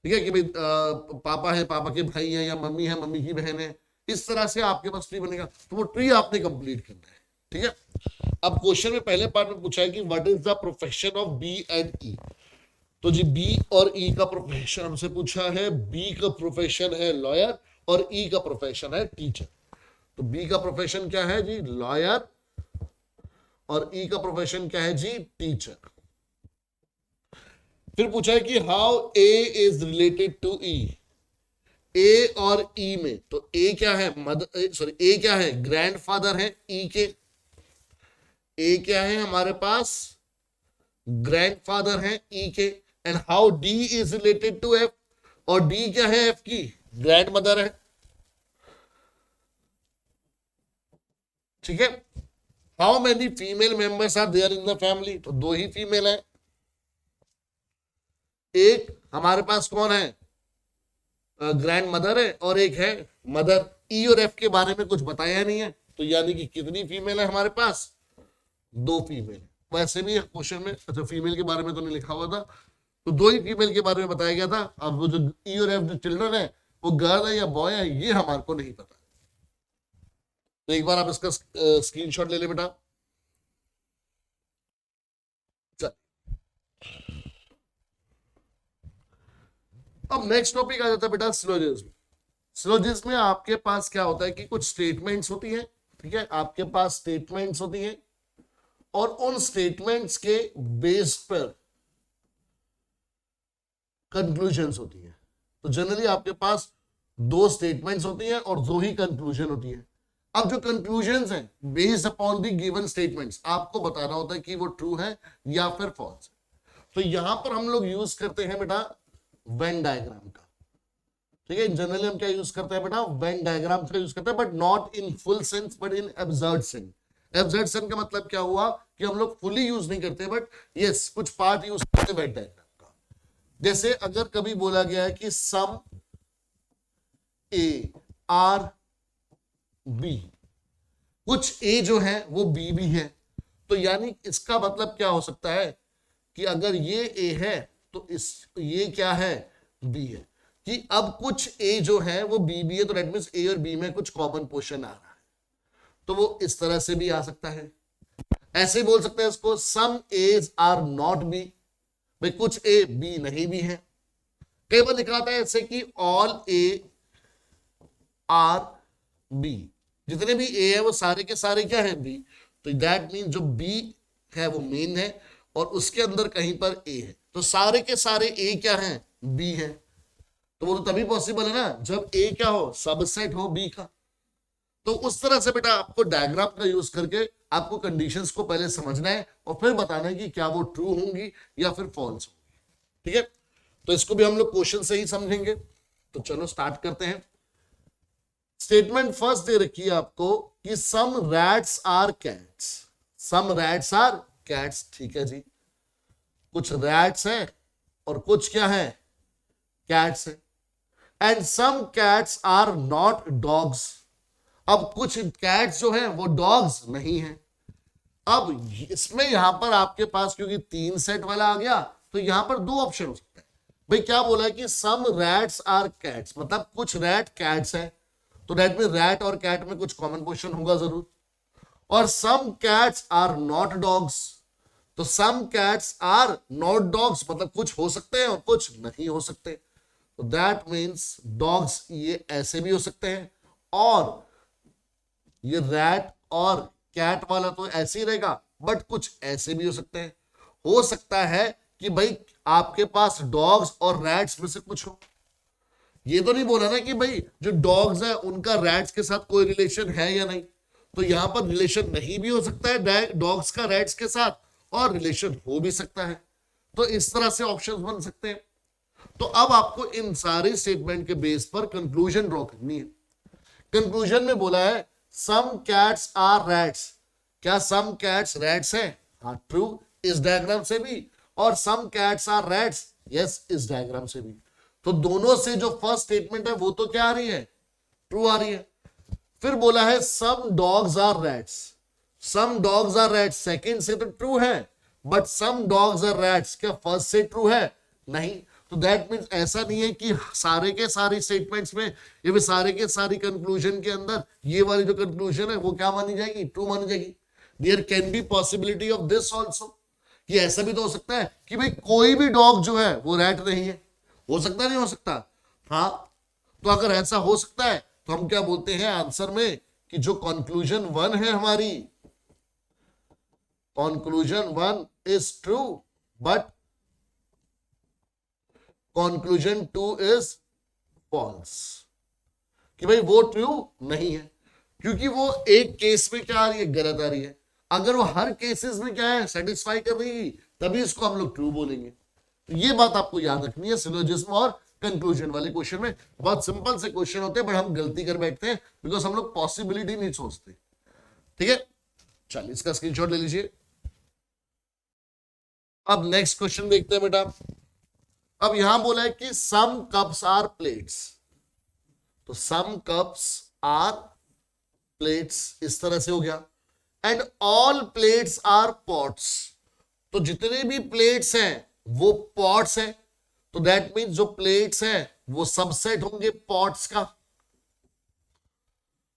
ठीक है, कि भाई पापा है, पापा के भाई है, या मम्मी है, मम्मी की बहन है, इस तरह से आपके पास ट्री बनेगा। तो वो ट्री आपने कंप्लीट करना है, ठीक है। अब क्वेश्चन में पहले पार्ट में पूछा है कि what is the profession of B and E. तो जी बी और ई का प्रोफेशन हमसे पूछा है। बी का प्रोफेशन है लॉयर और ई का प्रोफेशन है टीचर। तो बी का प्रोफेशन क्या है जी, लॉयर, और ई का प्रोफेशन क्या है जी, टीचर। फिर पूछा है कि how A is related to E. A और ई में, तो ए क्या है, ए क्या है, ग्रैंडफादर है ई के। ए क्या है हमारे पास, ग्रैंडफादर है ई के। And how D is related to F, और डी क्या है एफ की, ग्रैंड मदर है, ठीक है। How many female members are there in the family, तो 2 ही फीमेल है। एक हमारे पास कौन है, ग्रैंड मदर है, और एक है मदर। ई और एफ के बारे में कुछ बताया नहीं है, तो यानी कि कितनी फीमेल है हमारे पास, 2 फीमेल। वैसे भी क्वेश्चन में अच्छा फीमेल के बारे में तो नहीं लिखा हुआ था, तो 2 ही फीमेल के बारे में बताया गया था। अब वो जो ई और एफ जो चिल्ड्रन है वो गर्ल है या बॉय है ये हमारे को नहीं पता। तो एक बार आप इसका स्क्रीनशॉट ले ले बेटा। चल अब नेक्स्ट टॉपिक आ जाता है बेटा सिलोजिज्म। सिलोजिज्म में आपके पास क्या होता है कि कुछ स्टेटमेंट्स होती है, ठीक है, आपके पास स्टेटमेंट्स होती है, और उन स्टेटमेंट्स के बेस पर कंक्लूजन्स होती है। तो जनरली आपके पास 2 स्टेटमेंट्स होती हैं और 2 ही कंक्लूजन होती है। अब जो कंक्लूजन्स हैं based upon the given statements, आपको बताना होता है कि वो ट्रू है या फिर फॉल्स है। तो यहां पर हम लोग यूज करते हैं बेटा वेन डायग्राम का, ठीक है। जनरली हम क्या यूज करते हैं बेटा, वेन डायग्राम का यूज करते हैं, but not in full sense but in absurd sense. Absurd sense का मतलब क्या हुआ कि हम लोग फुली यूज नहीं करते, बट यस कुछ पार्ट यूज करते हैं वेन डायग्राम का। जैसे अगर कभी बोला गया है कि सम ए आर बी, कुछ ए जो है वो बी भी है, तो यानी इसका मतलब क्या हो सकता है कि अगर ये ए है तो ये क्या है, बी है। कि अब कुछ ए जो है वो बी भी है, तो दैट मींस ए और बी में कुछ कॉमन पोर्शन आ रहा है। तो वो इस तरह से भी आ सकता है। ऐसे बोल सकते हैं इसको, सम एज आर नॉट बी, भाई कुछ ए बी नहीं भी है। कई बार लिखा आता है ऐसे कि ऑल ए आर बी, जितने भी ए है वो सारे के सारे क्या है, बी। तो दैट मीन जो बी है वो मेन है और उसके अंदर कहीं पर ए है, तो सारे के सारे ए क्या है, बी है। तो वो तो तभी पॉसिबल है ना जब ए क्या हो, सबसेट हो बी का। तो उस तरह से बेटा आपको डायग्राम का यूज करके आपको कंडीशंस को पहले समझना है और फिर बताना है कि क्या वो ट्रू होंगी या फिर फॉल्स होंगी, ठीक है। तो इसको भी हम लोग क्वेश्चन से ही समझेंगे। तो चलो स्टार्ट करते हैं। स्टेटमेंट फर्स्ट दे रखी है आपको कि some rats are cats. Some rats are cats, ठीक है जी। कुछ रैट्स हैं और कुछ क्या है, कैट्स है। And some cats are not dogs. अब कुछ कैट्स जो है वो डॉग्स नहीं है। अब इसमें यहां पर आपके पास क्योंकि 3 सेट वाला आ गया, तो यहां पर 2 ऑप्शन हो सकते हैं। भाई क्या बोला है कि सम रैट्स आर कैट्स, मतलब कुछ रैट कैट्स है, तो दैट मीन रैट और कैट में कुछ कॉमन पोजीशन होगा जरूर। और some cats are not dogs, तो some cats are not dogs मतलब कुछ हो सकते हैं और कुछ नहीं हो सकते, तो दैट मीन्स डॉग्स ये ऐसे भी हो सकते हैं, और ये रैट और कैट वाला तो ऐसे ही रहेगा, बट कुछ ऐसे भी हो सकते हैं। हो सकता है कि भाई आपके पास डॉग्स और रैट्स में से कुछ हो। ये तो नहीं बोला ना कि भाई जो डॉग्स है उनका रैट्स के साथ कोई रिलेशन है या नहीं, तो यहां पर रिलेशन नहीं भी हो सकता है डॉग्स का रैट्स के साथ, और रिलेशन हो भी सकता है। तो इस तरह से ऑप्शंस बन सकते हैं। तो अब आपको इन सारे स्टेटमेंट के बेस पर कंक्लूजन ड्रॉ करनी है। कंक्लूजन में बोला है सम कैट्स आर रैट्स, क्या सम कैट्स रैट्स है? हाँ ट्रू, इस डायग्राम से भी, और some cats are rats, yes इस डायग्राम से भी। तो दोनों से जो फर्स्ट स्टेटमेंट है वो तो क्या आ रही है? ट्रू आ रही है। फिर बोला है some dogs are rats, some dogs are rats second से तो ट्रू है, but some dogs are rats क्या फर्स्ट से ट्रू है? नहीं। तो दैट मीन्स ऐसा नहीं है कि सारे के सारे स्टेटमेंट्स में या फिर सारे के सारी कंक्लूजन के अंदर ये वाली जो कंक्लूजन है वो क्या मानी जाएगी? ट्रू मानी जाएगी। There can be possibility of this also, कि ऐसा भी तो हो सकता है कि भाई कोई भी डॉग जो है वो रैट नहीं है। हो सकता नहीं हो सकता? हाँ। तो अगर ऐसा हो सकता है तो हम क्या बोलते हैं आंसर में कि जो कंक्लूजन 1 है हमारी, conclusion 1 is true, but conclusion 2 is false, कि भाई वो ट्रू नहीं है, क्योंकि वो एक केस में क्या आ रही है? गलत आ रही है। अगर वो हर केसेस में क्या है? सेटिस्फाई कर रही है, तभी इसको हम लोग ट्रू बोलेंगे। तो ये बात आपको याद रखनी है सिलोजिज्म और कंक्लूजन वाले क्वेश्चन में। बहुत सिंपल से क्वेश्चन होते हैं, बट हम गलती कर बैठते हैं बिकॉज हम लोग पॉसिबिलिटी नहीं सोचते। ठीक है, चलिए इसका स्क्रीनशॉट ले लीजिए। अब नेक्स्ट क्वेश्चन देखते हैं बेटा। अब यहां बोला है कि सम कप्स आर प्लेट्स, तो सम कप्स आर प्लेट्स इस तरह से हो गया, and all plates are pots, तो जितने भी प्लेट्स हैं वो पॉट्स हैं, तो दैट मीन्स जो प्लेट्स हैं वो सबसेट होंगे पॉट्स का।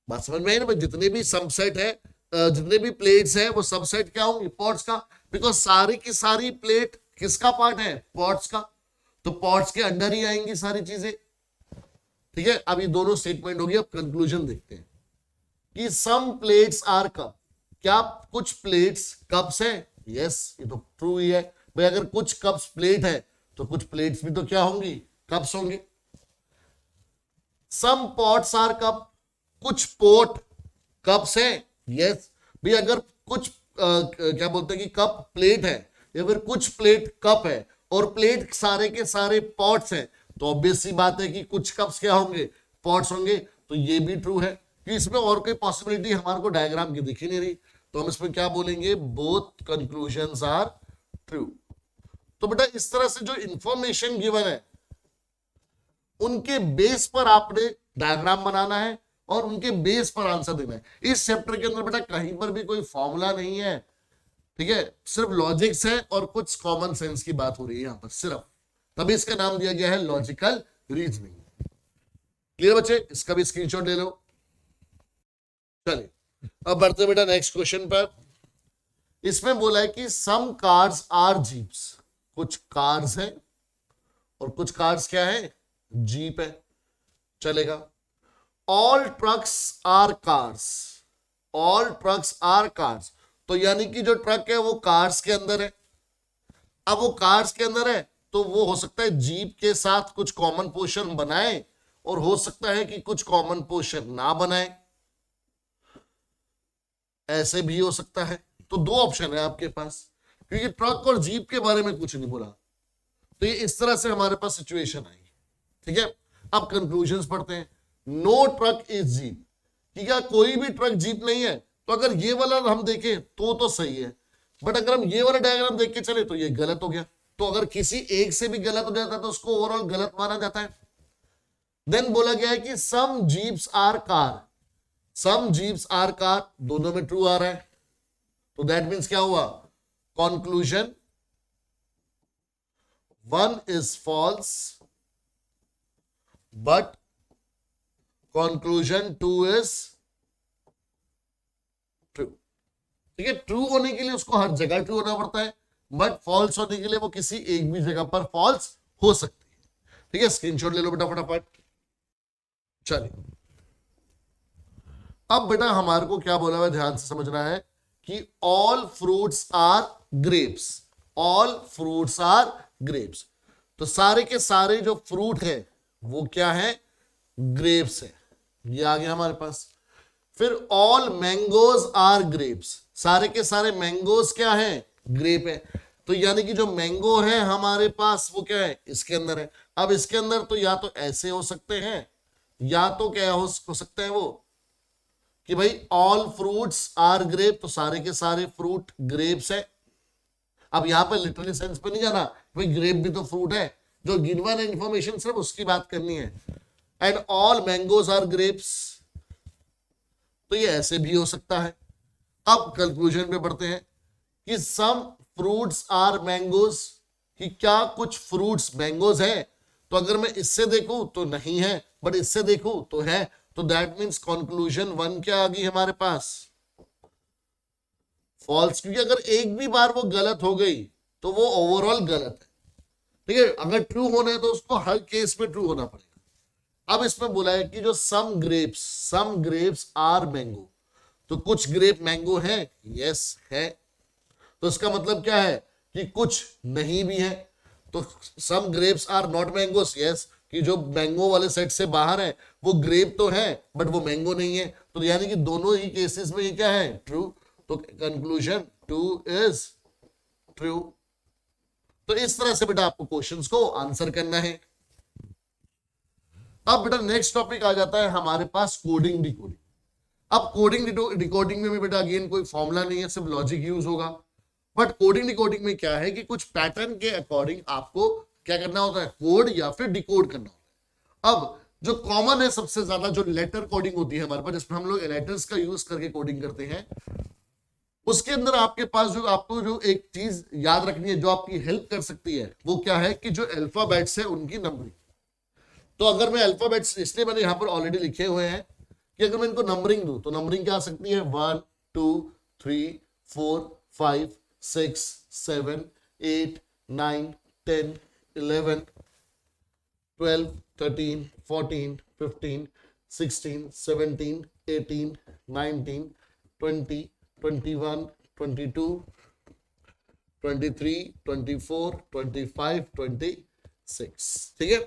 बात समझ में आई ना? जितने भी सबसेट है, जितने भी प्लेट्स हैं वो सबसेट क्या होंगे? पॉट्स का, बिकॉज सारी की सारी प्लेट किसका पार्ट है? पॉट्स का, तो पॉट्स के अंडर ही आएंगी सारी चीजें। ठीक है, अब ये दोनों स्टेटमेंट होगी। अब कंक्लूजन देखते हैं कि सम प्लेट्स आर कप, क्या कुछ प्लेट्स कप्स हैं? यस, ये तो ट्रू ही है भाई। अगर कुछ कप्स प्लेट है तो कुछ प्लेट्स भी तो क्या होंगी? कप्स होंगे। सम पॉट्स आर कप, कुछ पोट कप्स है? यस भाई। अगर कुछ क्या बोलते हैं कि कप प्लेट है, या फिर कुछ प्लेट कप है, और प्लेट सारे के सारे पॉट्स हैं, तो ऑब्वियस सी बात है कि कुछ कप्स क्या होंगे? पॉट्स होंगे। तो ये भी ट्रू है, कि इसमें और कोई पॉसिबिलिटी हमारे को डायग्राम की दिख ही नहीं रही, तो हम इसमें क्या बोलेंगे? Both conclusions are true. तो बेटा इस तरह से जो इंफॉर्मेशन गिवन है उनके बेस पर आपने डायग्राम बनाना है और उनके बेस पर आंसर देना है। इस चैप्टर के अंदर बेटा कहीं पर भी कोई फॉर्मूला नहीं है, ठीक है, सिर्फ लॉजिक्स है और कुछ कॉमन सेंस की बात हो रही है यहां पर सिर्फ, तभी इसका नाम दिया गया है लॉजिकल रीजनिंग। क्लियर बच्चे? इसका भी स्क्रीनशॉट ले लो। चलिए अब बढ़ते बेटा नेक्स्ट क्वेश्चन पर। इसमें बोला है कि सम कार्स आर जीप्स, कुछ कार्स हैं और कुछ कार्स क्या है? जीप है। चलेगा। All trucks are cars, all trucks are cars, तो यानी कि जो ट्रक है वो कार्स के अंदर है। अब वो कार्स के अंदर है तो वो हो सकता है जीप के साथ कुछ कॉमन पोर्शन बनाए, और हो सकता है कि कुछ कॉमन पोर्शन ना बनाए, ऐसे भी हो सकता है। तो दो ऑप्शन है आपके पास, क्योंकि ट्रक और जीप के बारे में कुछ नहीं बोला, तो ये इस तरह से हमारे पास सिचुएशन आई। ठीक है, अब कंक्लूजन्स पढ़ते हैं। नो ट्रक इज जीप, कि क्या कोई भी ट्रक जीप नहीं है? तो अगर ये वाला हम देखें तो सही है, बट अगर हम ये वाला डायग्राम देख के चले तो ये गलत हो गया। तो अगर किसी एक से भी गलत हो जाता है तो उसको ओवरऑल गलत माना जाता है। देन बोला गया है कि some jeeps are car, some jeeps are car, दोनों में ट्रू आ रहा है, तो दैट मीन्स क्या हुआ? Conclusion 1 is false but conclusion 2 is true। ठीक है, ट्रू होने के लिए उसको हर जगह ट्रू होना पड़ता है, बट फॉल्स होने के लिए वो किसी एक भी जगह पर फॉल्स हो सकती है। ठीक है, स्क्रीनशॉट ले लो बेटा फटाफट। चलिए, अब बेटा हमारे को क्या बोला हुआ है, ध्यान से समझना है कि all fruits are grapes. All fruits are grapes, तो सारे के सारे जो फ्रूट है वो क्या है, ग्रेप्स है। ये आ गया हमारे पास। फिर ऑल मैंगोज आर ग्रेप्स, सारे के सारे मैंगोज क्या है, ग्रेप है। तो यानी कि जो मैंगो है हमारे पास वो क्या है, इसके अंदर है। अब इसके अंदर तो या तो ऐसे हो सकते हैं, या तो क्या हो सकते हैं वो कि भाई ऑल फ्रूट्स आर ग्रेप, तो सारे के सारे फ्रूट ग्रेप्स है। अब यहां पर लिटरली सेंस पे नहीं जाना, भाई ग्रेप भी तो फ्रूट है, जो गिवन इंफॉर्मेशन सिर्फ उसकी बात करनी है। And all mangoes are grapes, तो ये ऐसे भी हो सकता है। अब कंक्लूजन पे बढ़ते हैं कि सम फ्रूट्स आर मैंगोज, कि क्या कुछ फ्रूट्स मैंगोज है। तो अगर मैं इससे देखूं तो नहीं है, बट इससे देखूं तो है, तो दैट मीन्स कंक्लूजन 1 क्या आ गई हमारे पास, फॉल्स। क्योंकि अगर एक भी बार वो गलत हो गई तो वो ओवरऑल गलत है। ठीक है, अगर ट्रू होना है तो उसको हर केस में ट्रू होना पड़ेगा। अब इसमें बोला है कि जो सम ग्रेप्स आर मैंगो, तो कुछ ग्रेप मैंगो है, यस है। तो इसका मतलब क्या है कि कुछ नहीं भी है। तो some grapes are not mangoes, yes, कि जो मैंगो वाले सेट से बाहर है वो ग्रेप तो है बट वो मैंगो नहीं है। तो यानी कि दोनों ही केसेस में ये क्या है, ट्रू। तो कंक्लूजन 2 इज ट्रू। तो इस तरह से बेटा आपको क्वेश्चंस को आंसर करना है। अब बेटा नेक्स्ट टॉपिक आ जाता है हमारे पास कोडिंग डिकोडिंग। अब कोडिंग डिकोडिंग में भी बेटा अगेन कोई फॉर्मूला नहीं है, सिर्फ लॉजिक यूज होगा। बट कोडिंग डिकोडिंग में क्या है कि कुछ पैटर्न के अकॉर्डिंग आपको क्या करना होता है, कोड या फिर डिकोड करना होता है। अब जो कॉमन है सबसे ज्यादा जो लेटर कोडिंग होती है हमारे पास, जिसमें हम लोग लेटर्स का यूज करके कोडिंग करते हैं, उसके अंदर आपके पास जो आपको जो एक चीज याद रखनी है जो आपकी हेल्प कर सकती है, वो क्या है कि जो अल्फाबेट्स है उनकी नंबरिंग। तो अगर मैं अल्फाबेट्स, इसलिए मैंने यहां पर ऑलरेडी लिखे हुए हैं कि अगर मैं इनको नंबरिंग दूं तो नंबरिंग क्या आ सकती है, 1 2 3 4 5 6 7 8 9 10 11 12 13 14 15 16 17 18 19 20 21 22 23 24 25 26। ठीक है,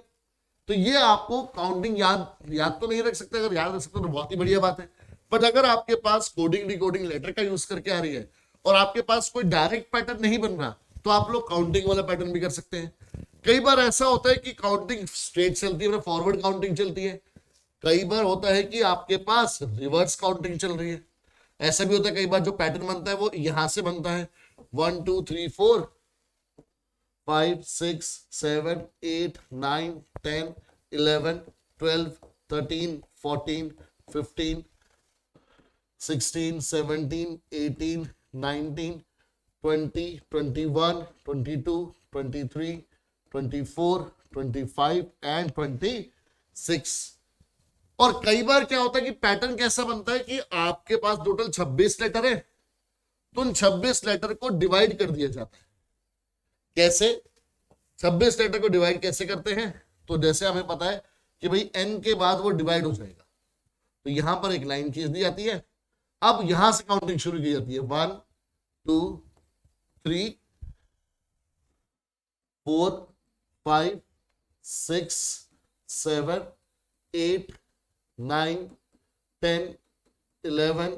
तो ये आपको काउंटिंग याद तो नहीं रख सकते, अगर याद रख सकते तो बहुत ही बढ़िया बात है। बट अगर आपके पास कोडिंग डिकोडिंग लेटर का यूज करके आ रही है और आपके पास कोई डायरेक्ट पैटर्न नहीं बन रहा, तो आप लोग काउंटिंग वाला पैटर्न भी कर सकते हैं। कई बार ऐसा होता है कि काउंटिंग स्ट्रेट चलती है, फॉरवर्ड काउंटिंग चलती है। कई बार होता है कि आपके पास रिवर्स काउंटिंग चल रही है। ऐसा भी होता है कई बार जो पैटर्न बनता है वो यहां से बनता है, 1 2 3 4 5 6 7 8 9 10 11 12 13 14 15 16 17 18 19 20 21 22 23 24 25 एंड 26। और कई बार क्या होता है कि पैटर्न कैसा बनता है कि आपके पास टोटल 26 लेटर है, तो उन 26 लेटर को डिवाइड कर दिया जाता है। कैसे 26 लेटर को डिवाइड कैसे करते हैं, तो जैसे हमें पता है कि भाई n के बाद वो डिवाइड हो जाएगा, तो यहां पर एक लाइन खींच दी जाती है। अब यहां से काउंटिंग शुरू की जाती है, 1 2 3 4 5 6 7 8 9 10 11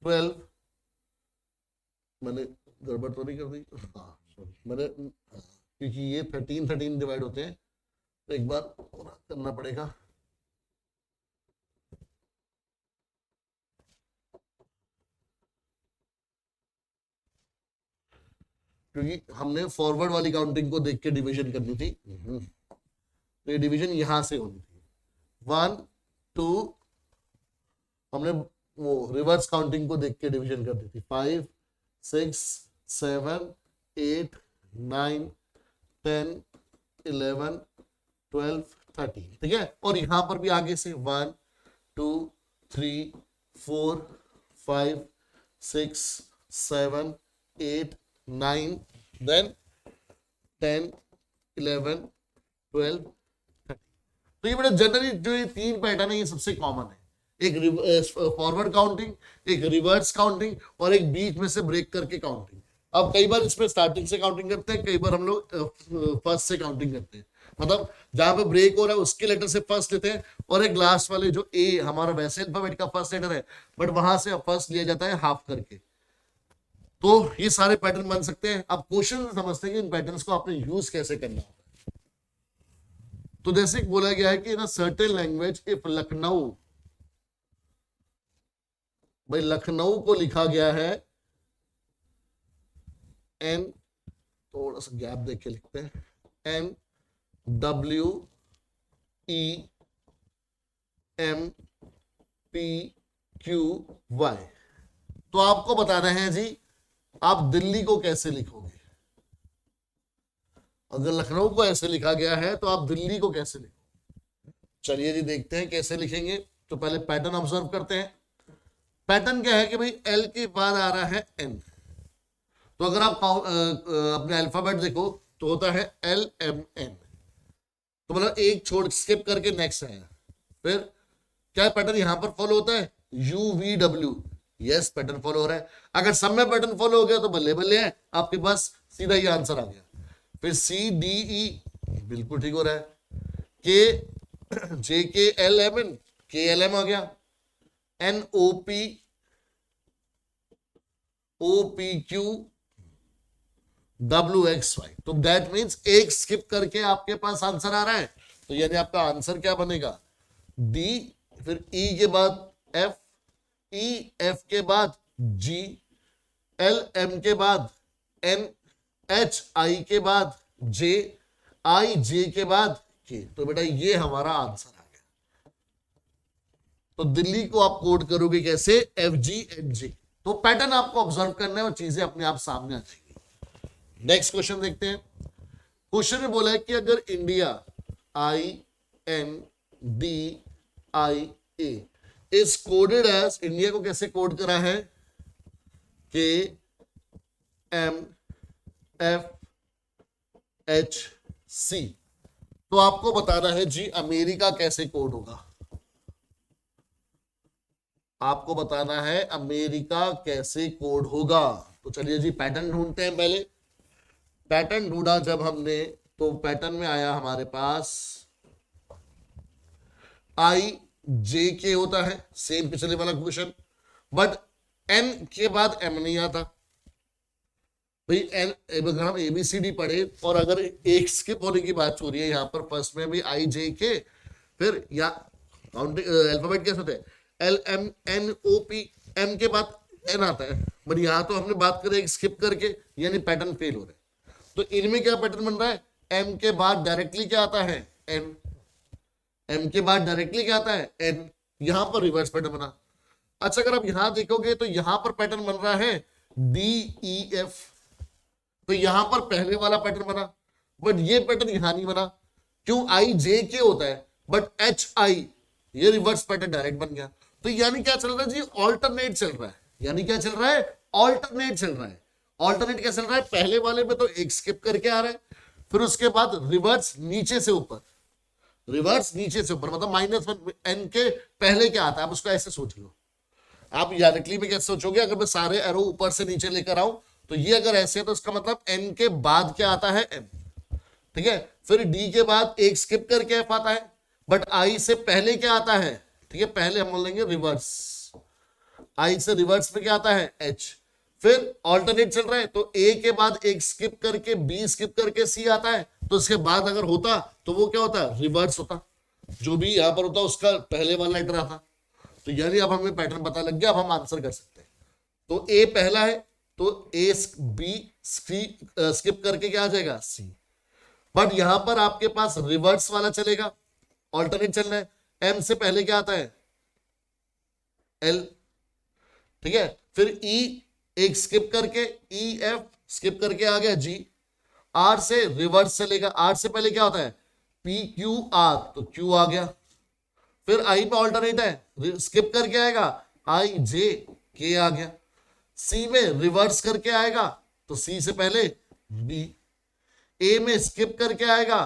12। मैंने गड़बड़ तो नहीं कर दी, हाँ मैंने, क्योंकि ये 13 डिवाइड होते हैं तो एक बार करना पड़ेगा। क्योंकि हमने फॉरवर्ड वाली काउंटिंग को देख के डिवीजन करनी थी, तो ये डिवीजन यहां से होनी थी। 1 2, हमने वो रिवर्स काउंटिंग को देख के डिवीजन करनी थी, 5 6 7 8 9 10, 11, 12, 13, ठीक है। और यहां पर भी आगे से 1, 2, 3, 4, 5, 6, 7, 8, 9, देन 10, 11, 12, 13। तो ये बड़ा जनरली जो ये तीन पैटर्न है ये सबसे कॉमन है, एक फॉरवर्ड काउंटिंग, एक रिवर्स काउंटिंग और एक बीच में से ब्रेक करके काउंटिंग। अब कई बार इसमें स्टार्टिंग से काउंटिंग करते हैं, कई बार हम लोग फर्स्ट से काउंटिंग करते हैं, मतलब जहां पे ब्रेक हो रहा है उसके लेटर से फर्स्ट लेते हैं, और एक लास्ट वाले जो ए हमारा वैसे अल्फाबेट का फर्स्ट लेटर है बट वहां से फर्स्ट लिया जाता है हाफ करके। तो ये सारे पैटर्न बन सकते हैं। अब क्वेश्चन समझते हैं कि इन पैटर्न्स को आपने यूज कैसे करना है। तो जैसे बोला गया है कि ना सर्टेन लैंग्वेज इफ लखनऊ, भाई लखनऊ को लिखा गया है एन, थोड़ा सा गैप देख के लिखते हैं, NWEMPQY। तो आपको बताना है जी आप दिल्ली को कैसे लिखोगे। अगर लखनऊ को ऐसे लिखा गया है तो आप दिल्ली को कैसे लिखोगे। चलिए जी देखते हैं कैसे लिखेंगे। तो पहले पैटर्न ऑब्जर्व करते हैं। पैटर्न क्या है कि भाई एल के बाद आ रहा है एन, तो अगर आप अपने अल्फाबेट देखो तो होता है LMN, तो मतलब एक छोड़ स्किप करके नेक्स्ट आया। फिर क्या पैटर्न यहां पर फॉलो होता है UVW, यस पैटर्न फॉलो हो रहा है। अगर सब में पैटर्न फॉलो हो गया तो बल्ले बल्ले है, आपके पास सीधा ये आंसर आ गया। फिर CDE बिल्कुल ठीक हो रहा है। JKLMN KLM आ गया। NOPOPQ WXY, तो दैट मीन्स एक स्किप करके आपके पास आंसर आ रहा है, तो यानी आपका आंसर क्या बनेगा D, फिर E के बाद F, EF के बाद G, LM के बाद N, HI के बाद J, IJ के बाद K। तो बेटा ये हमारा आंसर आ गया। तो दिल्ली को आप कोड करोगे कैसे FGHJ। तो पैटर्न आपको ऑब्जर्व करना है और चीजें अपने आप सामने आ जाएंगी। नेक्स्ट क्वेश्चन देखते हैं। क्वेश्चन में बोला है कि अगर India INDIA is coded as, India को कैसे कोड करा है KMFHC, तो आपको बताना है जी अमेरिका कैसे कोड होगा। आपको बताना है अमेरिका कैसे कोड होगा। तो चलिए जी पैटर्न ढूंढते हैं। पहले पैटर्न ढूंढा जब हमने तो पैटर्न में आया हमारे पास IJK होता है, सेम पिछले वाला क्वेश्चन, बट N के बाद M नहीं आता। भाई N अगर हम ABCD पढ़े और अगर एक स्किप होने की बात हो रही है यहाँ पर फर्स्ट में भी IJK, फिर या काउंटिंग अल्फाबेट कैसे होते हैं LMNOP, M के बाद N आता है, बट यहाँ तो हमने बात करें स्किप करके, यानी पैटर्न फेल हो रहा है। तो इनमें क्या पैटर्न बन रहा है, M के बाद डायरेक्टली क्या आता है N, M के बाद डायरेक्टली क्या आता है N, यहां पर रिवर्स पैटर्न बना। अच्छा अगर आप यहां देखोगे तो यहां पर पैटर्न बन रहा है DEF, तो यहां पर पहले वाला पैटर्न बना, बट ये पैटर्न यहां नहीं बना। क्यों, IJK होता है बट HI, ये रिवर्स पैटर्न डायरेक्ट बन गया। तो यानी क्या चल रहा है जी, ऑल्टरनेट चल रहा है। यानी क्या चल रहा है, ऑल्टरनेट चल रहा है। ऑल्टरनेट क्या चल रहा है, पहले वाले में तो एक स्किप करके आ रहा है, फिर उसके बाद रिवर्स नीचे से ऊपर, रिवर्स नीचे से ऊपर, मतलब -1 N के पहले क्या आता है, आप उसको ऐसे सोच लो। आप डायरेक्टली में कैसे सोचोगे, अगर मैं सारे एरो ऊपर से नीचे लेकर आऊं तो ये अगर ऐसे है तो इसका मतलब N के बाद क्या आता है M, ठीक है। फिर D के बाद एक स्किप करके F आता है, बट I से पहले क्या आता है, ठीक है, पहले हम बोलेंगे रिवर्स, I से रिवर्स में क्या आता है H। फिर ऑल्टरनेट चल रहा है तो A के बाद एक स्किप करके B स्किप करके C आता है, तो इसके बाद अगर होता तो वो क्या होता, रिवर्स होता, जो भी यहां पर होता उसका पहले वाला लेटर आता। तो यानी अब हमें पैटर्न पता लग गया, अब हम आंसर कर सकते हैं। तो A पहला है तो A B स्किप करके क्या आ जाएगा C, बट यहां पर आपके पास रिवर्स वाला चलेगा, ऑल्टरनेट चल रहा है। M से पहले क्या आता है L, ठीक है। फिर E एक स्किप करके EF स्किप करके आ गया G, आर से रिवर्स चलेगा, आर से पहले क्या होता है पी क्यू आर, तो क्यू आ गया। फिर आई पे ऑल्टरनेट है, स्किप करके आएगा आई जे के आ गया। सी में रिवर्स करके आएगा तो सी से पहले बी। ए में स्किप करके आएगा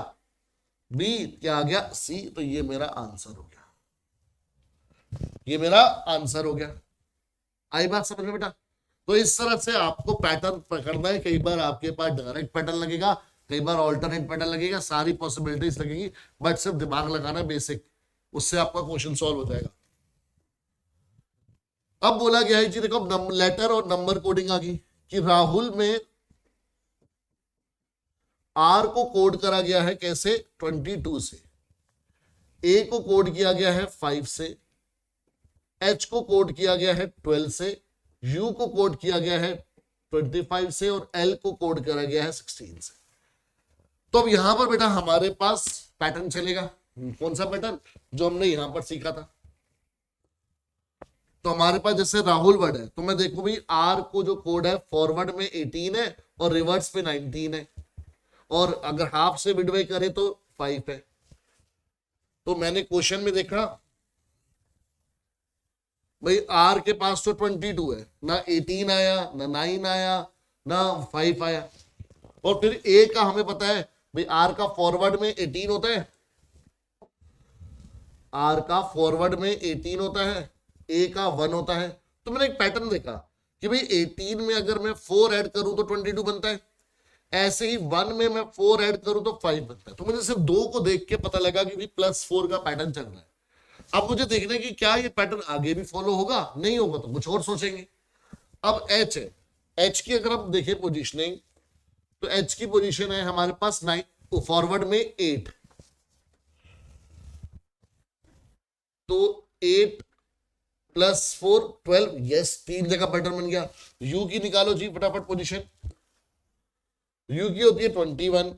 बी, क्या आ गया सी। तो ये मेरा आंसर हो गया, ये मेरा आंसर हो गया। आई बात समझ में बेटा? तो इस तरह से आपको पैटर्न पकड़ना है। कई बार आपके पास डायरेक्ट पैटर्न लगेगा, कई बार ऑल्टरनेट पैटर्न लगेगा, सारी पॉसिबिलिटीज लगेगी, बट सिर्फ दिमाग लगाना बेसिक, उससे आपका क्वेश्चन सॉल्व हो जाएगा। अब बोला गया है जी, देखो लेटर और नंबर कोडिंग आ गई कि राहुल में आर को कोड करा गया है कैसे 22 से, ए को कोड किया गया है 5 से, एच को कोड किया गया है 12 से, यू को कोड किया गया है 25 से, और एल को कोड करा गया है 16 से। तो अब यहां पर बेटा हमारे पास पैटर्न चलेगा। कौन सा पैटर्न? जो हमने यहां पर सीखा था। तो हमारे पास जैसे राहुल वर्ड है, तो मैं देखू भाई आर को जो कोड है फॉरवर्ड में 18 है और रिवर्स पे 19 है, और अगर हाफ से मिडवे करे तो 5 है। तो मैंने क्वेश्चन में देखा भाई आर के पास तो 22 है, ना 18 आया, ना 9 आया, ना 5 आया। और फिर ए का हमें पता है भाई आर का फॉरवर्ड में 18 होता है, आर का फॉरवर्ड में 18 होता है, ए का 1 होता है। तो मैंने एक पैटर्न देखा कि भाई 18 में अगर मैं 4 ऐड करूं तो 22 बनता है, ऐसे ही 1 में मैं 4 ऐड करूं तो 5 बनता है। तो मुझे सिर्फ 2 को देख के पता लगा कि भाई +4 का पैटर्न चल रहा है। अब मुझे देखना है कि क्या ये पैटर्न आगे भी फॉलो होगा, नहीं होगा तो कुछ और सोचेंगे। अब एच है, एच की अगर हम देखें पोजीशनिंग, तो एच की पोजीशन है हमारे पास 9, फॉरवर्ड में 8, तो 8 +4 12, यस 3 जगह पैटर्न बन गया। यू की निकालो जी फटाफट पोजीशन, यू की होती है 21,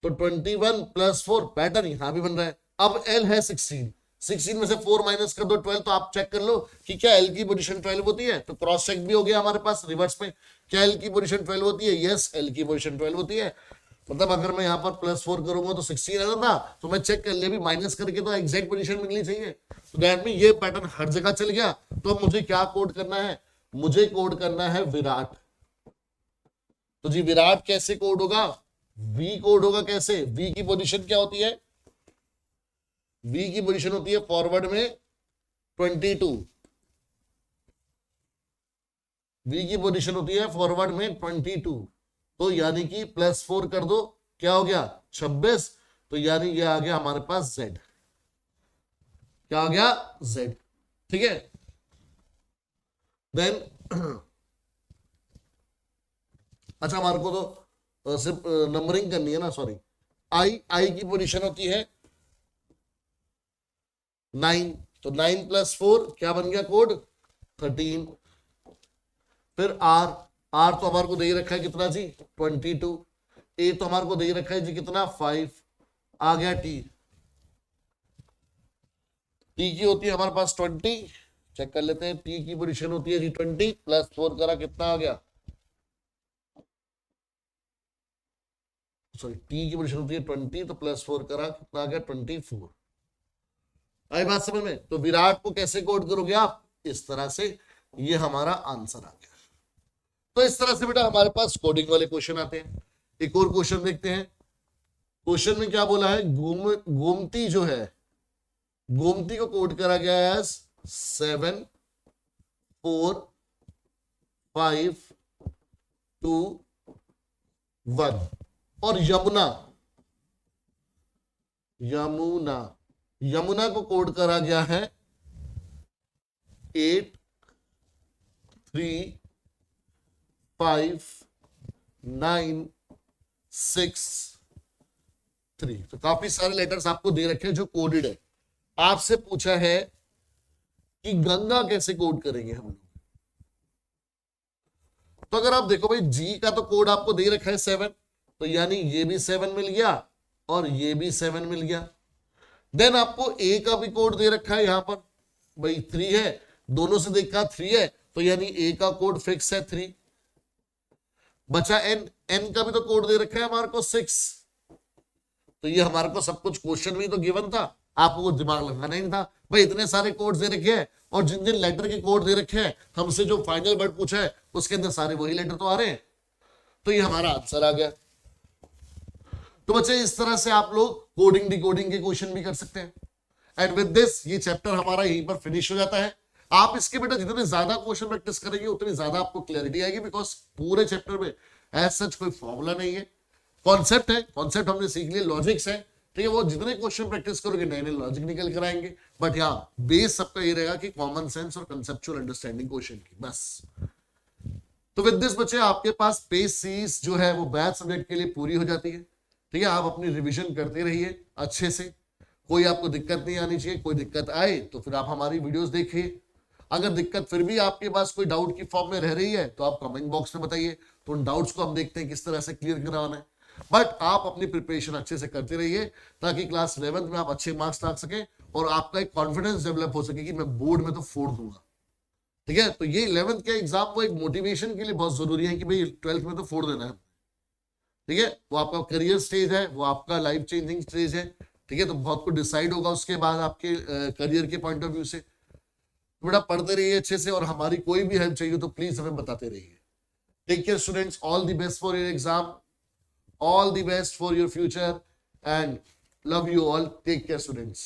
तो 21 +4 पैटर्न यहां भी बन रहा है। अब एल है 16, 16 में से 4 माइनस कर दो 12, तो आप चेक कर लो कि क्या एल की पोजीशन 12 होती है। तो क्रॉस चेक भी हो गया हमारे पास रिवर्स में, क्या एल की पोजीशन 12 होती है? यस एल की पोजीशन 12 होती है। मतलब अगर मैं यहाँ पर +4 करूंगा तो 16 आता था, तो मैं चेक कर लिया भी माइनस करके तो एग्जैक्ट पोजीशन मिलनी चाहिए। तो दैट मीन ये पैटर्न हर जगह चल गया। तो अब मुझे क्या कोड करना है? मुझे कोड करना है विराट। तो जी विराट कैसे कोड होगा? वी कोड होगा कैसे? वी की पोजीशन क्या होती है? वी की पोजीशन होती है फॉरवर्ड में 22, वी की पोजीशन होती है फॉरवर्ड में 22, तो यानी कि +4 कर दो, क्या हो गया 26। तो यानी ये आ गया हमारे पास z, क्या आ गया z, ठीक है। देन अच्छा हमारे को तो सिर्फ नंबरिंग करनी है ना, सॉरी। आई की पोजीशन होती है 9, तो 9 +4 क्या बन गया कोड 13। फिर आर, आर तो हमारे को दे रखा है कितना जी 22, ए तो हमारे को दे रखा है जी कितना 5, आ गया टी, टी की होती है हमारे पास 20, चेक कर लेते हैं टी की पोजीशन होती है जी 20 +4 करा कितना आ गया, सॉरी टी की पोजीशन होती है 20, तो +4 करा कितना आ गया 24। आई बात समझ में? तो विराट को कैसे कोड करोगे आप? इस तरह से, ये हमारा आंसर आ गया। तो इस तरह से बेटा हमारे पास कोडिंग वाले क्वेश्चन आते हैं। एक और क्वेश्चन देखते हैं। क्वेश्चन में क्या बोला है? गोमती जो है, गोमती को कोड करा गया है 7 4 5 2 1, और यमुना, यमुना, यमुना को कोड करा गया है 8 3 5 9 6 3। तो काफी सारे लेटर्स आपको दे रखे हैं जो कोडेड है। आपसे पूछा है कि गंगा कैसे कोड करेंगे हम लोग। तो अगर आप देखो भाई जी का तो कोड आपको दे रखा है 7, तो यानी ये भी 7 मिल गया और ये भी 7 मिल गया। देन आपको ए का भी कोड दे रखा है यहां पर, भाई 3 है, दोनों से देखा 3 है, तो यानी ए का कोड फिक्स है 3। बचा एन, एन का भी तो कोड दे रखा है हमारे को 6, तो ये हमारे को सब कुछ क्वेश्चन में तो गिवन था, आपको कुछ दिमाग लगाना ही नहीं था भाई। इतने सारे कोड दे रखे हैं और जिन जिन लेटर के कोड दे रखे हैं, हमसे जो फाइनल वर्ड पूछा है उसके अंदर सारे वही लेटर तो आ रहे हैं, तो ये हमारा आंसर आ गया। तो बच्चे इस तरह से आप लोग कोडिंग डिकोडिंग के क्वेश्चन भी कर सकते हैं। एंड विद दिस ये चैप्टर हमारा यहीं पर फिनिश हो जाता है। आप इसके बेटा जितने ज्यादा क्वेश्चन प्रैक्टिस करेंगे उतनी ज्यादा आपको क्लैरिटी आएगी, बिकॉज पूरे चैप्टर में एज सच कोई फॉर्मूला नहीं है, कॉन्सेप्ट है, कॉन्सेप्ट हमने सीख लिया, लॉजिक्स है, ठीक है। वो जितने क्वेश्चन प्रैक्टिस करोगे नए नए लॉजिक निकल कर आएंगे, बट यहाँ बेस सबका ये रहेगा कि कॉमन सेंस और कंसेप्चुअल अंडरस्टैंडिंग क्वेश्चन की, बस। तो विद दिस बच्चे आपके पास पेज सीरीज जो है वो मैथ सब्जेक्ट के लिए पूरी हो जाती है, ठीक है। आप अपनी रिवीजन करते रहिए अच्छे से, कोई आपको दिक्कत नहीं आनी चाहिए। कोई दिक्कत आए तो फिर आप हमारी वीडियोस देखिए। अगर दिक्कत फिर भी आपके पास कोई डाउट की फॉर्म में रह रही है तो आप कमेंट बॉक्स में बताइए, तो उन डाउट्स को हम देखते हैं किस तरह से क्लियर करवाना है। बट आप अपनी प्रिपरेशन अच्छे से करते रहिए ताकि क्लास 11th में आप अच्छे मार्क्स ला सके और आपका एक कॉन्फिडेंस डेवलप हो सके कि मैं बोर्ड में तो फोड़ दूंगा, ठीक है। तो ये 11th के एग्जाम वो एक मोटिवेशन के लिए बहुत जरूरी है कि भाई 12th में तो फोड़ देना है, ठीक है। वो आपका करियर स्टेज है, वो आपका लाइफ चेंजिंग स्टेज है, ठीक है। तो बहुत कुछ डिसाइड होगा उसके बाद आपके करियर के पॉइंट ऑफ व्यू से। बेटा पढ़ते रहिए अच्छे से, और हमारी कोई भी हेल्प चाहिए तो प्लीज हमें बताते रहिए। Take care students, all the best for your exam, all the best for your future, and love you all. Take care students.